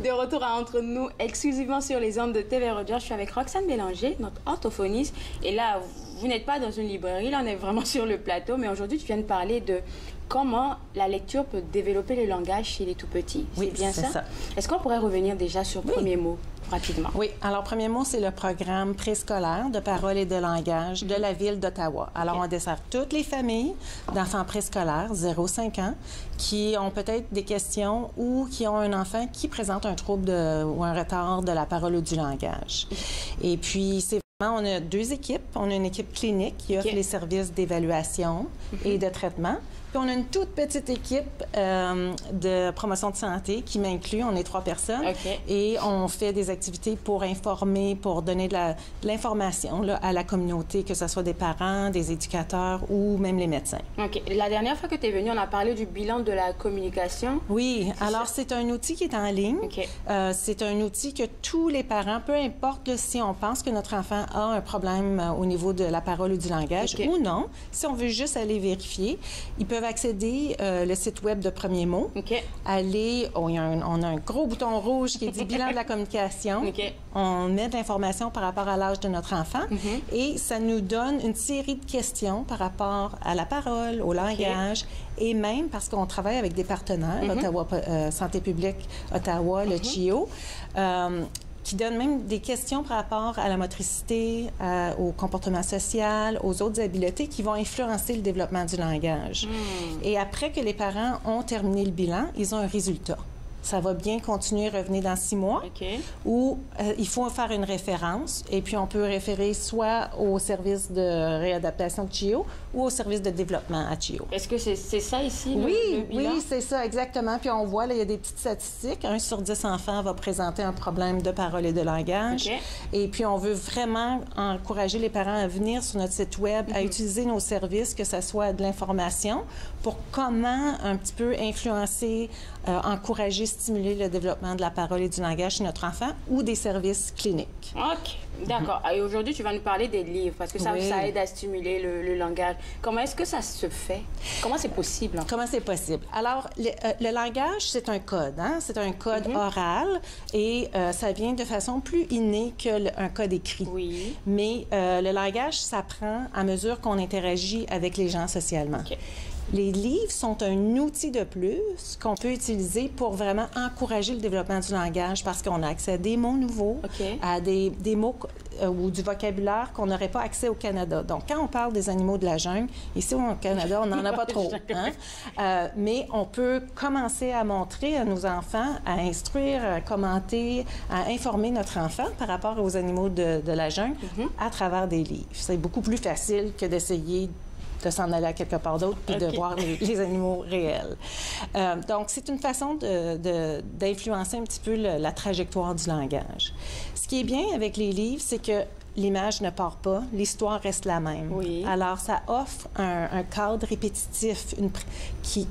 Speaker 4: De retour à Entre nous, exclusivement sur les ondes de TV Rogers. Je suis avec Roxane Bélanger, notre orthophoniste. Et là, vous n'êtes pas dans une librairie, là, on est vraiment sur le plateau. Mais aujourd'hui, tu viens de parler de comment la lecture peut développer le langage chez les tout-petits.
Speaker 15: Oui,
Speaker 4: c'est bien ça? Est-ce qu'on pourrait revenir déjà sur le premier mot, rapidement?
Speaker 15: Oui. Alors, premier mot, c'est le programme préscolaire de parole et de langage de la Ville d'Ottawa. Alors, on dessert toutes les familles d'enfants préscolaires, 0-5 ans, qui ont peut-être des questions ou qui ont un enfant qui présente un trouble ou un retard de la parole ou du langage. Et puis, c'est vraiment, on a deux équipes. On a une équipe clinique qui offre les services d'évaluation et de traitement. Puis on a une toute petite équipe de promotion de santé qui m'inclut. On est 3 personnes. Et on fait des activités pour informer, pour donner de l'information à la communauté, que ce soit des parents, des éducateurs ou même les médecins.
Speaker 4: OK. La dernière fois que tu es venue, on a parlé du bilan de la communication.
Speaker 15: Oui. Alors, c'est un outil qui est en ligne. C'est un outil que tous les parents, peu importe là, si on pense que notre enfant a un problème au niveau de la parole ou du langage ou non, si on veut juste aller vérifier, ils peuvent accéder le site web de Premier Mot. Aller, on a un gros bouton rouge qui dit bilan de la communication. On met de l'information par rapport à l'âge de notre enfant et ça nous donne une série de questions par rapport à la parole, au langage et même parce qu'on travaille avec des partenaires, Ottawa Santé publique, Ottawa, le CHIO, qui donne même des questions par rapport à la motricité, au comportement social, aux autres habiletés qui vont influencer le développement du langage. Et après que les parents ont terminé le bilan, ils ont un résultat. Ça va bien continuer, revenir dans 6 mois, où il faut faire une référence et puis on peut référer soit au service de réadaptation de CHIO ou au service de développement à CHIO.
Speaker 4: Est-ce que c'est ça ici,
Speaker 15: oui,
Speaker 4: le bilan? Oui,
Speaker 15: c'est ça, exactement. Puis on voit, là, il y a des petites statistiques. 1 sur 10 enfants va présenter un problème de parole et de langage. Et puis on veut vraiment encourager les parents à venir sur notre site web, à utiliser nos services, que ce soit de l'information, pour comment un petit peu influencer, encourager, stimuler le développement de la parole et du langage chez notre enfant ou des services cliniques.
Speaker 4: OK. D'accord. Et aujourd'hui, tu vas nous parler des livres parce que ça aide à stimuler le langage. Comment est-ce que ça se fait? Comment c'est possible?
Speaker 15: Comment c'est possible? Alors, le langage, c'est un code. Hein? C'est un code oral et ça vient de façon plus innée qu'un code écrit. Mais le langage s'apprend à mesure qu'on interagit avec les gens socialement. Les livres sont un outil de plus qu'on peut utiliser pour vraiment encourager le développement du langage parce qu'on a accès à des mots nouveaux, à des mots ou du vocabulaire qu'on n'aurait pas accès au Canada. Donc, quand on parle des animaux de la jungle, ici au Canada, on n'en a pas trop. Hein? Mais on peut commencer à montrer à nos enfants, à instruire, à commenter, à informer notre enfant par rapport aux animaux de la jungle à travers des livres. C'est beaucoup plus facile que d'essayer de s'en aller à quelque part d'autre puis de voir les animaux réels. Donc, c'est une façon d'influencer un petit peu la trajectoire du langage. Ce qui est bien avec les livres, c'est que l'image ne part pas, l'histoire reste la même.
Speaker 4: Oui.
Speaker 15: Alors, ça offre un cadre répétitif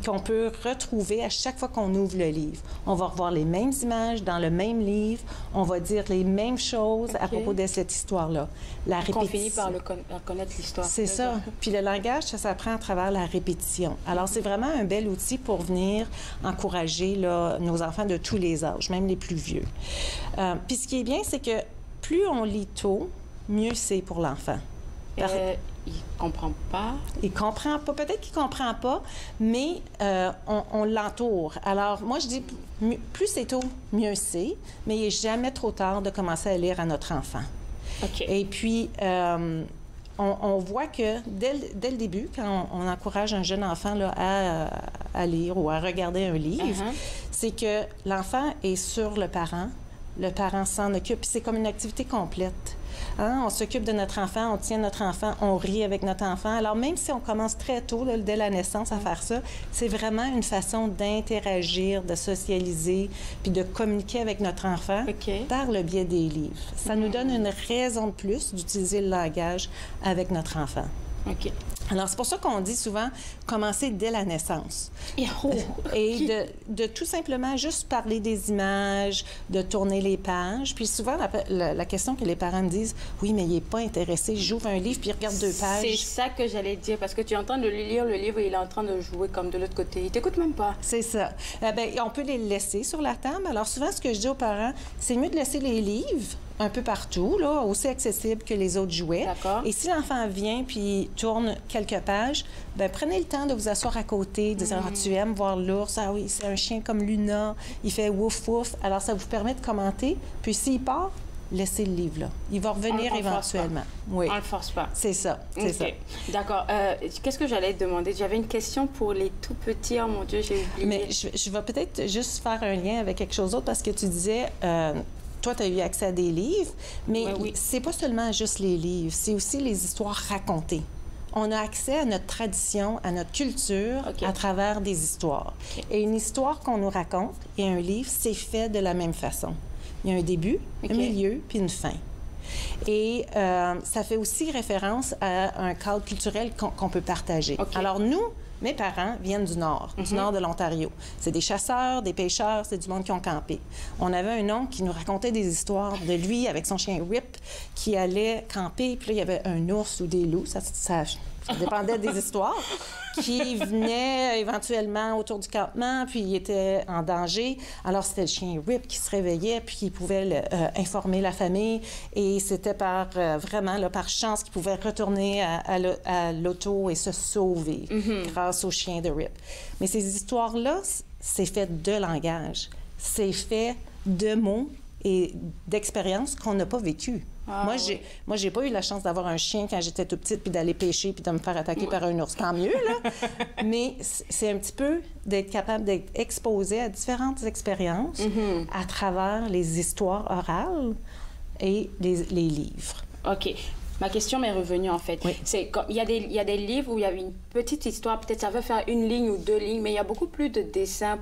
Speaker 15: qu'on peut retrouver à chaque fois qu'on ouvre le livre. On va revoir les mêmes images dans le même livre, on va dire les mêmes choses à propos de cette histoire-là. La répétition.
Speaker 4: On finit par connaître l'histoire.
Speaker 15: C'est ça. Puis le langage, ça s'apprend à travers la répétition. Alors, c'est vraiment un bel outil pour venir encourager là, nos enfants de tous les âges, même les plus vieux. Puis ce qui est bien, c'est que plus on lit tôt, mieux c'est pour l'enfant.
Speaker 4: Il comprend pas.
Speaker 15: Il comprend pas. Peut-être qu'il comprend pas, mais on l'entoure. Alors, moi, je dis, plus c'est tôt, mieux c'est, mais il n'est jamais trop tard de commencer à lire à notre enfant.
Speaker 4: OK.
Speaker 15: Et puis, on voit que dès le début, quand on encourage un jeune enfant là, à lire ou à regarder un livre, c'est que l'enfant est sur le parent s'en occupe, puis c'est comme une activité complète. Hein? On s'occupe de notre enfant, on tient notre enfant, on rit avec notre enfant. Alors, même si on commence très tôt, là, dès la naissance, à faire ça, c'est vraiment une façon d'interagir, de socialiser, puis de communiquer avec notre enfant par le biais des livres. Ça nous donne une raison de plus d'utiliser le langage avec notre enfant.
Speaker 4: OK.
Speaker 15: Alors, c'est pour ça qu'on dit souvent commencer dès la naissance. Et de tout simplement juste parler des images, de tourner les pages. Puis souvent, la question que les parents me disent, oui, mais il n'est pas intéressé, j'ouvre un livre puis il regarde 2 pages.
Speaker 4: C'est ça que j'allais dire, parce que tu es en train de lire le livre et il est en train de jouer comme de l'autre côté. Il t'écoute même pas. C'est ça. On peut les laisser sur la table. Alors souvent, ce que je dis aux parents, c'est mieux de laisser les livres un peu partout, là, aussi accessible que les autres jouets. Et si l'enfant vient puis tourne quelques pages, prenez le temps de vous asseoir à côté, de dire « Ah, tu aimes voir l'ours? Ah oui, c'est un chien comme Luna, il fait wouf wouf. » Alors, ça vous permet de commenter. Puis s'il part, laissez le livre là. Il va revenir éventuellement. Oui. On ne le force pas. C'est ça, c'est ça. D'accord. Qu'est-ce que j'allais te demander? J'avais une question pour les tout petits. Oh mon Dieu, j'ai oublié.
Speaker 15: Mais je vais peut-être juste faire un lien avec quelque chose d'autre parce que tu disais... toi, tu as eu accès à des livres, mais c'est pas seulement juste les livres, c'est aussi les histoires racontées. On a accès à notre tradition, à notre culture à travers des histoires. Et une histoire qu'on nous raconte et un livre, c'est fait de la même façon. Il y a un début, un milieu, puis une fin. Et ça fait aussi référence à un cadre culturel qu'on peut partager. Alors nous, mes parents viennent du nord de l'Ontario. C'est des chasseurs, des pêcheurs, c'est du monde qui ont campé. On avait un oncle qui nous racontait des histoires de lui avec son chien Rip qui allait camper, puis là, il y avait un ours ou des loups, ça dépendait des histoires, qui venaient éventuellement autour du campement, puis il était en danger. Alors, c'était le chien Rip qui se réveillait, puis qui pouvait informer la famille. Et c'était vraiment par chance qu'il pouvait retourner à l'auto et se sauver grâce au chien de Rip. Mais ces histoires-là, c'est fait de langage. C'est fait de mots et d'expériences qu'on n'a pas vécues. Moi, j'ai pas eu la chance d'avoir un chien quand j'étais toute petite, puis d'aller pêcher, puis de me faire attaquer par un ours. Tant mieux, là. Mais c'est un petit peu d'être capable d'être exposé à différentes expériences à travers les histoires orales et les livres. OK.
Speaker 4: Ma question m'est revenue, en fait. C'est il y a des livres où il y a une petite histoire, peut-être ça veut faire 1 ligne ou 2 lignes, mais il y a beaucoup plus de dessins,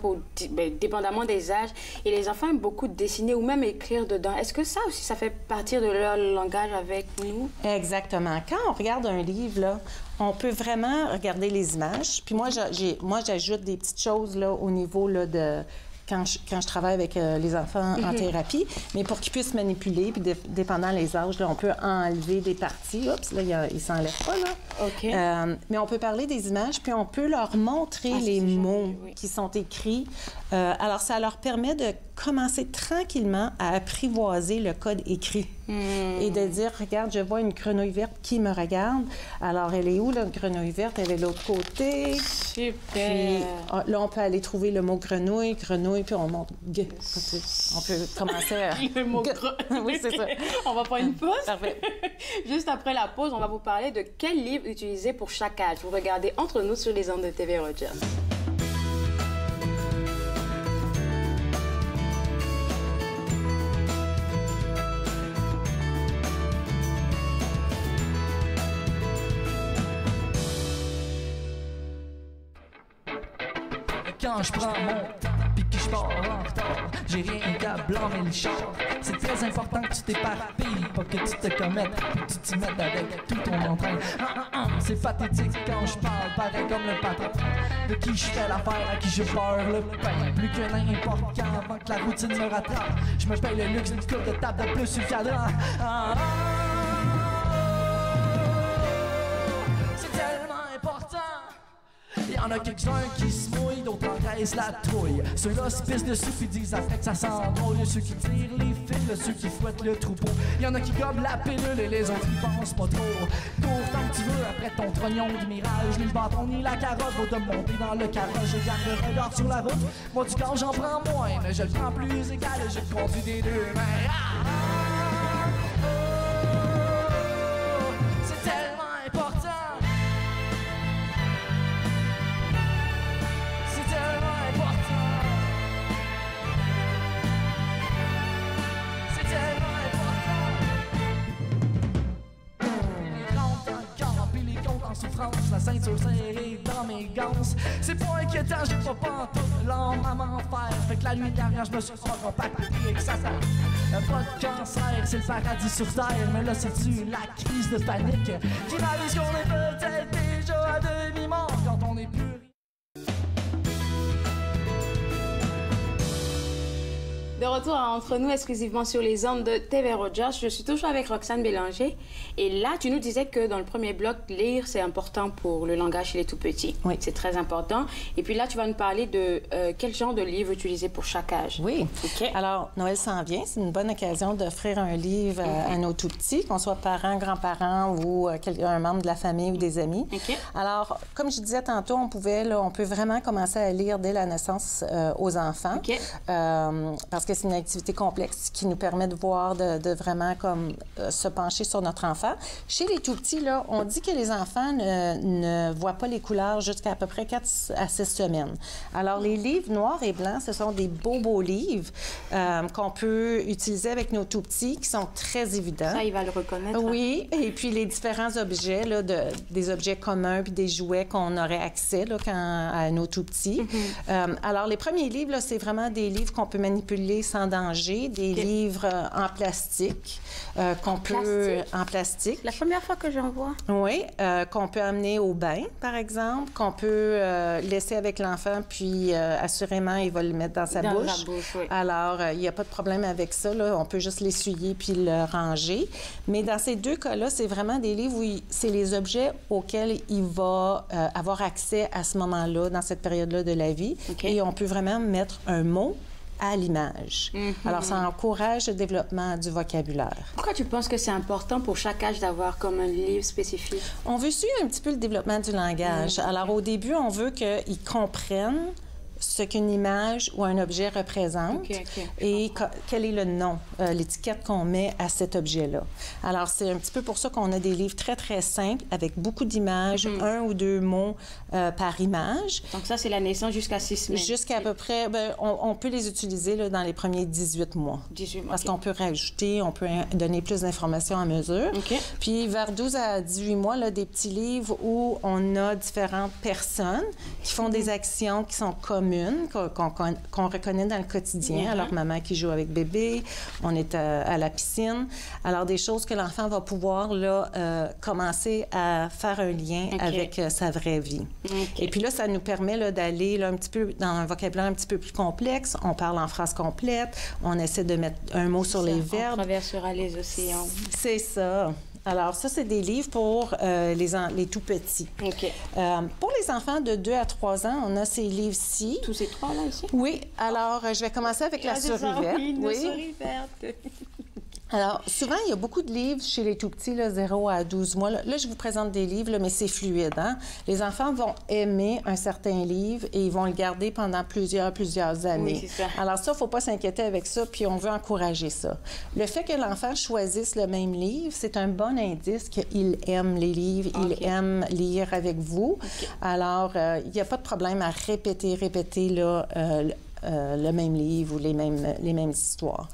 Speaker 4: dépendamment des âges. Et les enfants aiment beaucoup dessiner ou même écrire dedans. Est-ce que ça aussi, ça fait partir de leur langage avec nous?
Speaker 15: Exactement. Quand on regarde un livre, là, on peut vraiment regarder les images. Puis moi, j'ajoute des petites choses là, au niveau là, de... Quand je travaille avec les enfants en thérapie, mais pour qu'ils puissent manipuler, puis dépendant les âges, là, on peut enlever des parties. Oups, là, ils ne s'enlèvent pas, là. Mais on peut parler des images, puis on peut leur montrer les mots qui sont écrits. Alors, ça leur permet de commencer tranquillement à apprivoiser le code écrit et de dire, regarde, je vois une grenouille verte qui me regarde. Alors, elle est où, la grenouille verte? Elle est de l'autre côté. Super! Puis, là, on peut aller trouver le mot grenouille, puis on monte G. On peut commencer à...
Speaker 4: Le mot
Speaker 15: oui, c'est ça.
Speaker 4: On va prendre une pause.
Speaker 15: Parfait.
Speaker 4: Juste après la pause, on va vous parler de quel livre utiliser pour chaque âge. Vous regardez Entre nous sur les ondes de TV Rogers.
Speaker 16: Quand je prends mon temps, puis que je pars en retard, j'ai rien qu'à blâmer le char. C'est très important que tu t'éparpilles, pas que tu te commettes, que tu t'y mettes avec tout ton entrain. C'est pathétique quand je parle, pareil comme le patron de qui je fais l'affaire, à qui je beurre le pain. Plus que n'importe quand, avant que la routine me rattrape, je me paye le luxe d'une coupe de table de plus sur le cadran. C'est tellement important. Il y en a quelques-uns qui se mouillent, d'autres engraissent la trouille. Ceux-là se pissent dessus puis disent après que ça sent drôle. Il y a ceux qui tirent les fils, ceux qui fouettent le troupeau. Il y en a qui gobent la pilule et les autres y pensent pas trop. Cours tant que tu veux après ton trognon de mirage. Ni le bâton ni la carotte va te monter dans le carrosse. Je garde le regard sur la route. Moi du corps j'en prends moins, mais je le prends plus égal et je le conduis des deux mains. C'est tellement important. En souffrance, la ceinture serrée dans mes ganses. C'est pas inquiétant, j'ai pas pantoute l'âme à m'en faire. Fait que la nuit dernière, je me suis compacté et que ça sert. Pas de cancer, c'est le paradis sur terre. Mais là, c'est-tu la crise de panique qui réalise qu'on est peut-être déjà à demi-mort quand on est plus.
Speaker 4: De retour entre nous exclusivement sur les ondes de TV Rogers, je suis toujours avec Roxane Bélanger. Et là, tu nous disais que dans le premier bloc, lire, c'est important pour le langage chez les tout-petits.
Speaker 15: Oui.
Speaker 4: C'est très important. Et puis là, tu vas nous parler de quel genre de livre utiliser pour chaque âge.
Speaker 15: Oui.
Speaker 4: OK.
Speaker 15: Alors, Noël s'en vient. C'est une bonne occasion d'offrir un livre à nos tout-petits, qu'on soit parents, grands-parents ou un membre de la famille ou des amis.
Speaker 4: OK.
Speaker 15: Alors, comme je disais tantôt, on peut vraiment commencer à lire dès la naissance aux enfants.
Speaker 4: OK.
Speaker 15: Parce que c'est une activité complexe qui nous permet de voir, de vraiment comme se pencher sur notre enfant. Chez les tout-petits, là, on dit que les enfants ne voient pas les couleurs jusqu'à peu près 4 à 6 semaines. Alors, les livres noirs et blancs, ce sont des beaux livres qu'on peut utiliser avec nos tout-petits, qui sont très évidents.
Speaker 4: Ça, il va le reconnaître.
Speaker 15: Oui, et puis les différents objets, là, des objets communs puis des jouets qu'on aurait accès là, à nos tout-petits. Alors, les premiers livres, là, c'est vraiment des livres qu'on peut manipuler sans danger, des livres en plastique en plastique.
Speaker 4: La première fois que j'en vois.
Speaker 15: Oui, qu'on peut amener au bain, par exemple, qu'on peut laisser avec l'enfant, puis assurément, il va le mettre dans sa bouche.
Speaker 4: Sa bouche, oui.
Speaker 15: Alors, il n'y a pas de problème avec ça, là. On peut juste l'essuyer puis le ranger. Mais dans ces deux cas-là, c'est vraiment des livres où c'est les objets auxquels il va avoir accès à ce moment-là, dans cette période-là de la vie.
Speaker 4: Okay.
Speaker 15: Et on peut vraiment mettre un mot à l'image. Alors, ça encourage le développement du vocabulaire.
Speaker 4: Pourquoi tu penses que c'est important pour chaque âge d'avoir comme un livre spécifique?
Speaker 15: On veut suivre un petit peu le développement du langage. Alors, au début, on veut qu'ils comprennent ce qu'une image ou un objet représente et quel est le nom, l'étiquette qu'on met à cet objet-là. Alors, c'est un petit peu pour ça qu'on a des livres très, très simples avec beaucoup d'images, 1 ou 2 mots par image.
Speaker 4: Donc ça, c'est la naissance jusqu'à 6 semaines.
Speaker 15: Jusqu'à à peu près, on peut les utiliser là, dans les premiers 18 mois.
Speaker 4: 18 mois,
Speaker 15: parce qu'on peut rajouter, on peut donner plus d'informations à mesure. Puis vers 12 à 18 mois, là, des petits livres où on a différentes personnes qui font des actions qui sont communes, qu'on reconnaît dans le quotidien. Alors, maman qui joue avec bébé, on est à la piscine. Alors, des choses que l'enfant va pouvoir là, commencer à faire un lien avec sa vraie vie. Et puis là, ça nous permet là, d'aller là, un petit peu dans un vocabulaire un petit peu plus complexe. On parle en phrase complète. On essaie de mettre un mot sur les verbes.
Speaker 4: On traversera les océans.
Speaker 15: C'est ça. Alors, ça, c'est des livres pour les tout-petits. Pour les enfants de 2 à 3 ans, on a ces livres-ci.
Speaker 4: Tous ces 3 là, ici?
Speaker 15: Oui. Alors, je vais commencer avec la souris verte.
Speaker 4: Oui, souris verte.
Speaker 15: Alors, souvent, il y a beaucoup de livres chez les tout-petits, là, 0 à 12 mois. Là, je vous présente des livres, là, mais c'est fluide. Hein? Les enfants vont aimer un certain livre et ils vont le garder pendant plusieurs années.
Speaker 4: Oui, c'est ça.
Speaker 15: Alors ça, il ne faut pas s'inquiéter avec ça, puis on veut encourager ça. Le fait que l'enfant choisisse le même livre, c'est un bon indice qu'il aime les livres, il aime lire avec vous. Alors, il n'y a pas de problème à répéter là, le même livre ou les mêmes histoires.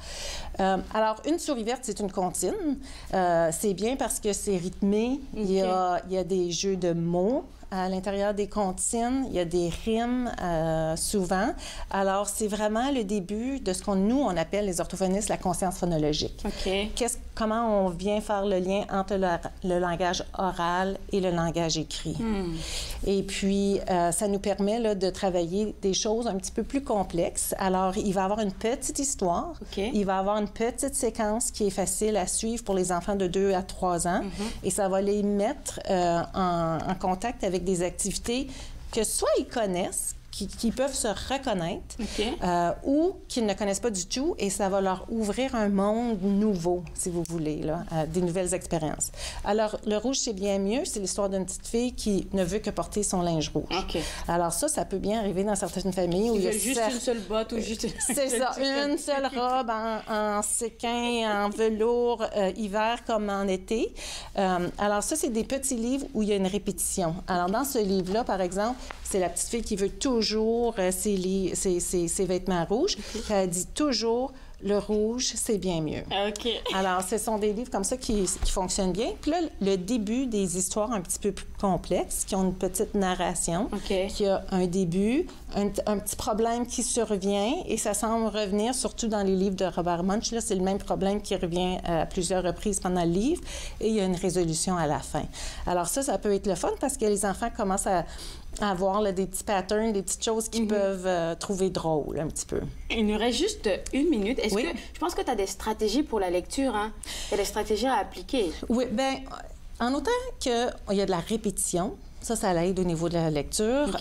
Speaker 15: Alors, une souris verte, c'est une comptine. C'est bien parce que c'est rythmé. Il y a des jeux de mots à l'intérieur des comptines, il y a des rimes souvent. Alors, c'est vraiment le début de ce qu'on appelle, les orthophonistes, la conscience phonologique. Comment on vient faire le lien entre le langage oral et le langage écrit. Et puis, ça nous permet là, de travailler des choses un petit peu plus complexes. Alors, il va y avoir une petite histoire. Il va y avoir une petite séquence qui est facile à suivre pour les enfants de 2 à 3 ans. Et ça va les mettre en contact avec des activités que soit ils connaissent, qui peuvent se reconnaître ou qu'ils ne connaissent pas du tout, et ça va leur ouvrir un monde nouveau, si vous voulez, là, des nouvelles expériences. Alors, le rouge, c'est bien mieux. C'est l'histoire d'une petite fille qui ne veut que porter son linge rouge. Alors ça peut bien arriver dans certaines familles où il y a
Speaker 4: juste une seule botte ou juste...
Speaker 15: C'est ça, une seule robe en séquin, en velours, hiver comme en été. Alors ça, c'est des petits livres où il y a une répétition. Alors dans ce livre-là, par exemple, c'est la petite fille qui veut toujours ses vêtements rouges. Elle dit toujours « le rouge, c'est bien mieux ». Alors, ce sont des livres comme ça qui fonctionnent bien. Puis là, le début des histoires un petit peu plus complexes, qui ont une petite narration, qui a un début, un petit problème qui survient, et ça semble revenir, surtout dans les livres de Robert Munsch. Là, c'est le même problème qui revient à plusieurs reprises pendant le livre, et il y a une résolution à la fin. Alors ça peut être le fun parce que les enfants commencent à avoir là, des petits patterns, des petites choses qu'ils peuvent trouver drôles un petit peu.
Speaker 4: Il nous reste juste 1 minute. Est-ce que je pense que tu as des stratégies pour la lecture, hein? Il y a des stratégies à appliquer.
Speaker 15: Oui, bien, en autant qu'il y a de la répétition, ça l'aide au niveau de la lecture.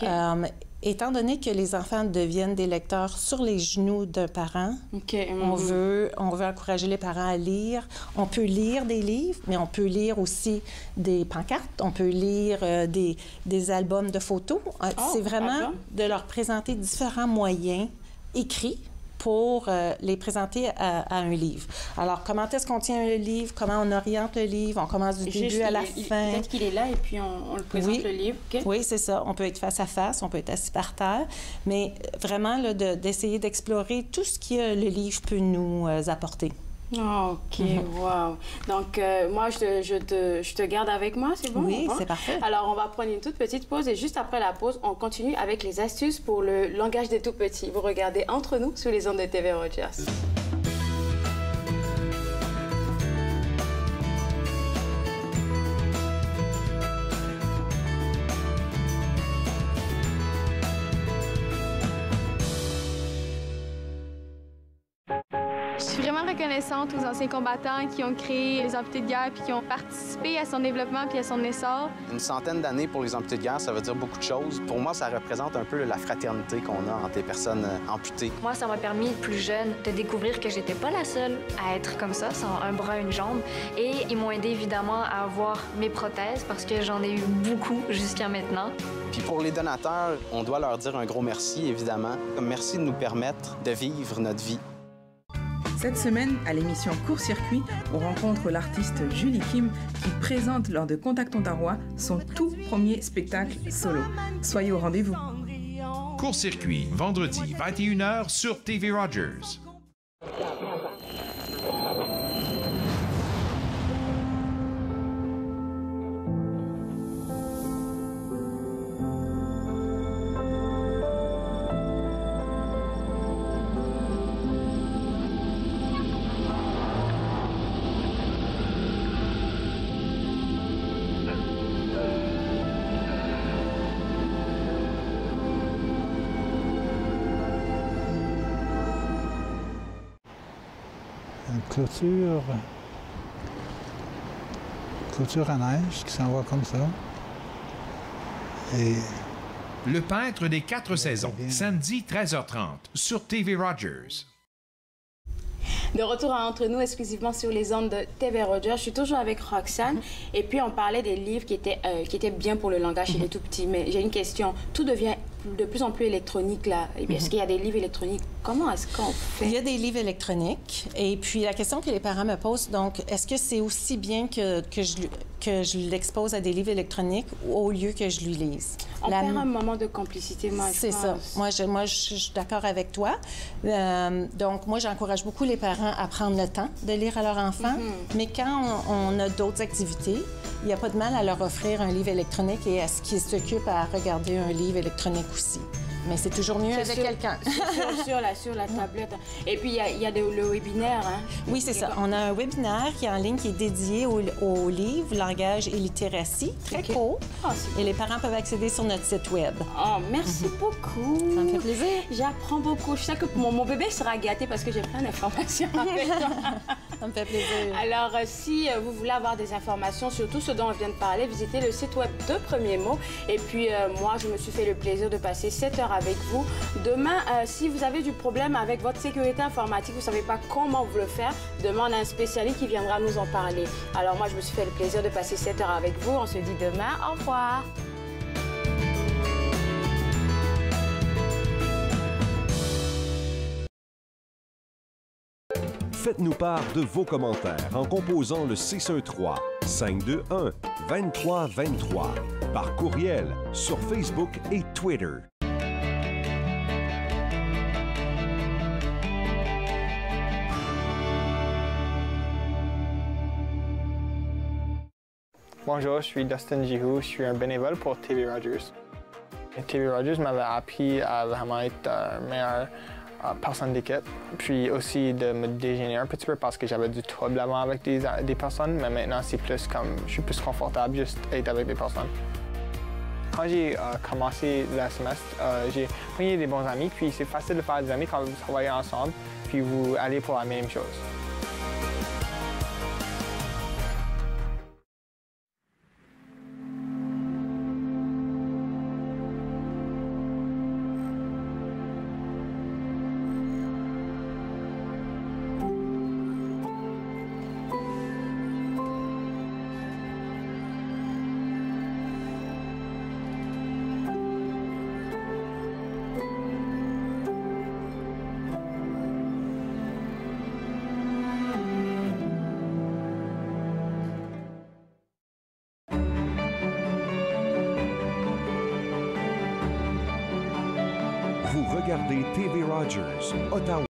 Speaker 15: Étant donné que les enfants deviennent des lecteurs sur les genoux d'un parent, on veut encourager les parents à lire. On peut lire des livres, mais on peut lire aussi des pancartes, on peut lire des albums de photos. C'est vraiment de leur présenter différents moyens écrits pour les présenter à un livre. Alors, comment est-ce qu'on tient le livre? Comment on oriente le livre? On commence du début à la fin.
Speaker 4: Peut-être qu'il est là et puis on le présente, le livre.
Speaker 15: Oui, c'est ça. On peut être face à face, on peut être assis par terre, mais vraiment d'essayer d'explorer tout ce que le livre peut nous apporter.
Speaker 4: OK, wow. Donc, moi, je te garde avec moi, c'est bon?
Speaker 15: Oui, c'est parfait.
Speaker 4: Alors, on va prendre une toute petite pause et juste après la pause, on continue avec les astuces pour le langage des tout-petits. Vous regardez Entre nous sous les ondes de TV Rogers.
Speaker 17: Je suis vraiment reconnaissante aux anciens combattants qui ont créé les amputés de guerre puis qui ont participé à son développement puis à son essor.
Speaker 18: Une centaine d'années pour les amputés de guerre, ça veut dire beaucoup de choses. Pour moi, ça représente un peu la fraternité qu'on a entre les personnes amputées.
Speaker 19: Moi, ça m'a permis, plus jeune, de découvrir que j'étais pas la seule à être comme ça, sans un bras, une jambe. Et ils m'ont aidé évidemment à avoir mes prothèses parce que j'en ai eu beaucoup jusqu'à maintenant.
Speaker 18: Puis pour les donateurs, on doit leur dire un gros merci, évidemment. Merci de nous permettre de vivre notre vie.
Speaker 20: Cette semaine, à l'émission Court-Circuit, on rencontre l'artiste Julie Kim qui présente lors de Contact Ontarois son tout premier spectacle solo. Soyez au rendez-vous.
Speaker 3: Court-Circuit, vendredi 21h sur TV Rogers.
Speaker 21: Clôture à neige qui s'en va comme ça. Et
Speaker 3: Le peintre des 4 saisons, samedi 13h30 sur TV Rogers.
Speaker 4: De retour à Entre nous, exclusivement sur les ondes de TV Rogers. Je suis toujours avec Roxane. Et puis, on parlait des livres qui étaient bien pour le langage chez les tout-petits. Mais j'ai une question. Tout devient de plus en plus électronique, là. Est-ce qu'il y a des livres électroniques? Comment est-ce qu'on fait?
Speaker 15: Il y a des livres électroniques. Et puis, la question que les parents me posent, donc, est-ce que c'est aussi bien que je l'expose à des livres électroniques au lieu que je lui lise?
Speaker 4: On perd un moment de complicité, moi, je pense.
Speaker 15: C'est ça. Moi, je suis d'accord avec toi. Donc, moi, j'encourage beaucoup les parents à prendre le temps de lire à leur enfant. Mais quand on a d'autres activités, il n'y a pas de mal à leur offrir un livre électronique et à ce qu'ils s'occupent à regarder un livre électronique aussi. Mais c'est toujours mieux avec quelqu'un.
Speaker 4: Sur la tablette. Et puis, il y a le webinaire. Hein?
Speaker 15: Oui, c'est ça. On a un webinaire qui est en ligne qui est dédié au livre, langage et littératie, très court. Et les parents peuvent accéder sur notre site web.
Speaker 4: Oh, merci beaucoup.
Speaker 15: Ça me fait plaisir.
Speaker 4: J'apprends beaucoup. Je sais que mon bébé sera gâté parce que j'ai plein d'informations avec toi.
Speaker 15: Ça me fait plaisir.
Speaker 4: Alors, si vous voulez avoir des informations sur tout ce dont on vient de parler, visitez le site web de Premier Mot. Et puis, moi, je me suis fait le plaisir de passer 7 heures avec vous. Demain, si vous avez du problème avec votre sécurité informatique, vous ne savez pas comment vous le faire, demain, on a un spécialiste qui viendra nous en parler. Alors, moi, je me suis fait le plaisir de passer 7 heures avec vous. On se dit demain. Au revoir.
Speaker 5: Faites-nous part de vos commentaires en composant le 613-521-2323 par courriel sur Facebook et Twitter.
Speaker 1: Bonjour, je suis Dustin Jihou, je suis un bénévole pour TV Rogers. TV Rogers m'avait appris à vraiment être meilleure personne d'équipe, puis aussi de me déjeuner un petit peu parce que j'avais du trouble avant avec des personnes, mais maintenant c'est plus comme, je suis plus confortable juste être avec des personnes. Quand j'ai commencé le semestre, j'ai pris des bons amis, puis c'est facile de faire des amis quand vous travaillez ensemble, puis vous allez pour la même chose.
Speaker 5: Vous regardez TV Rogers, Ottawa.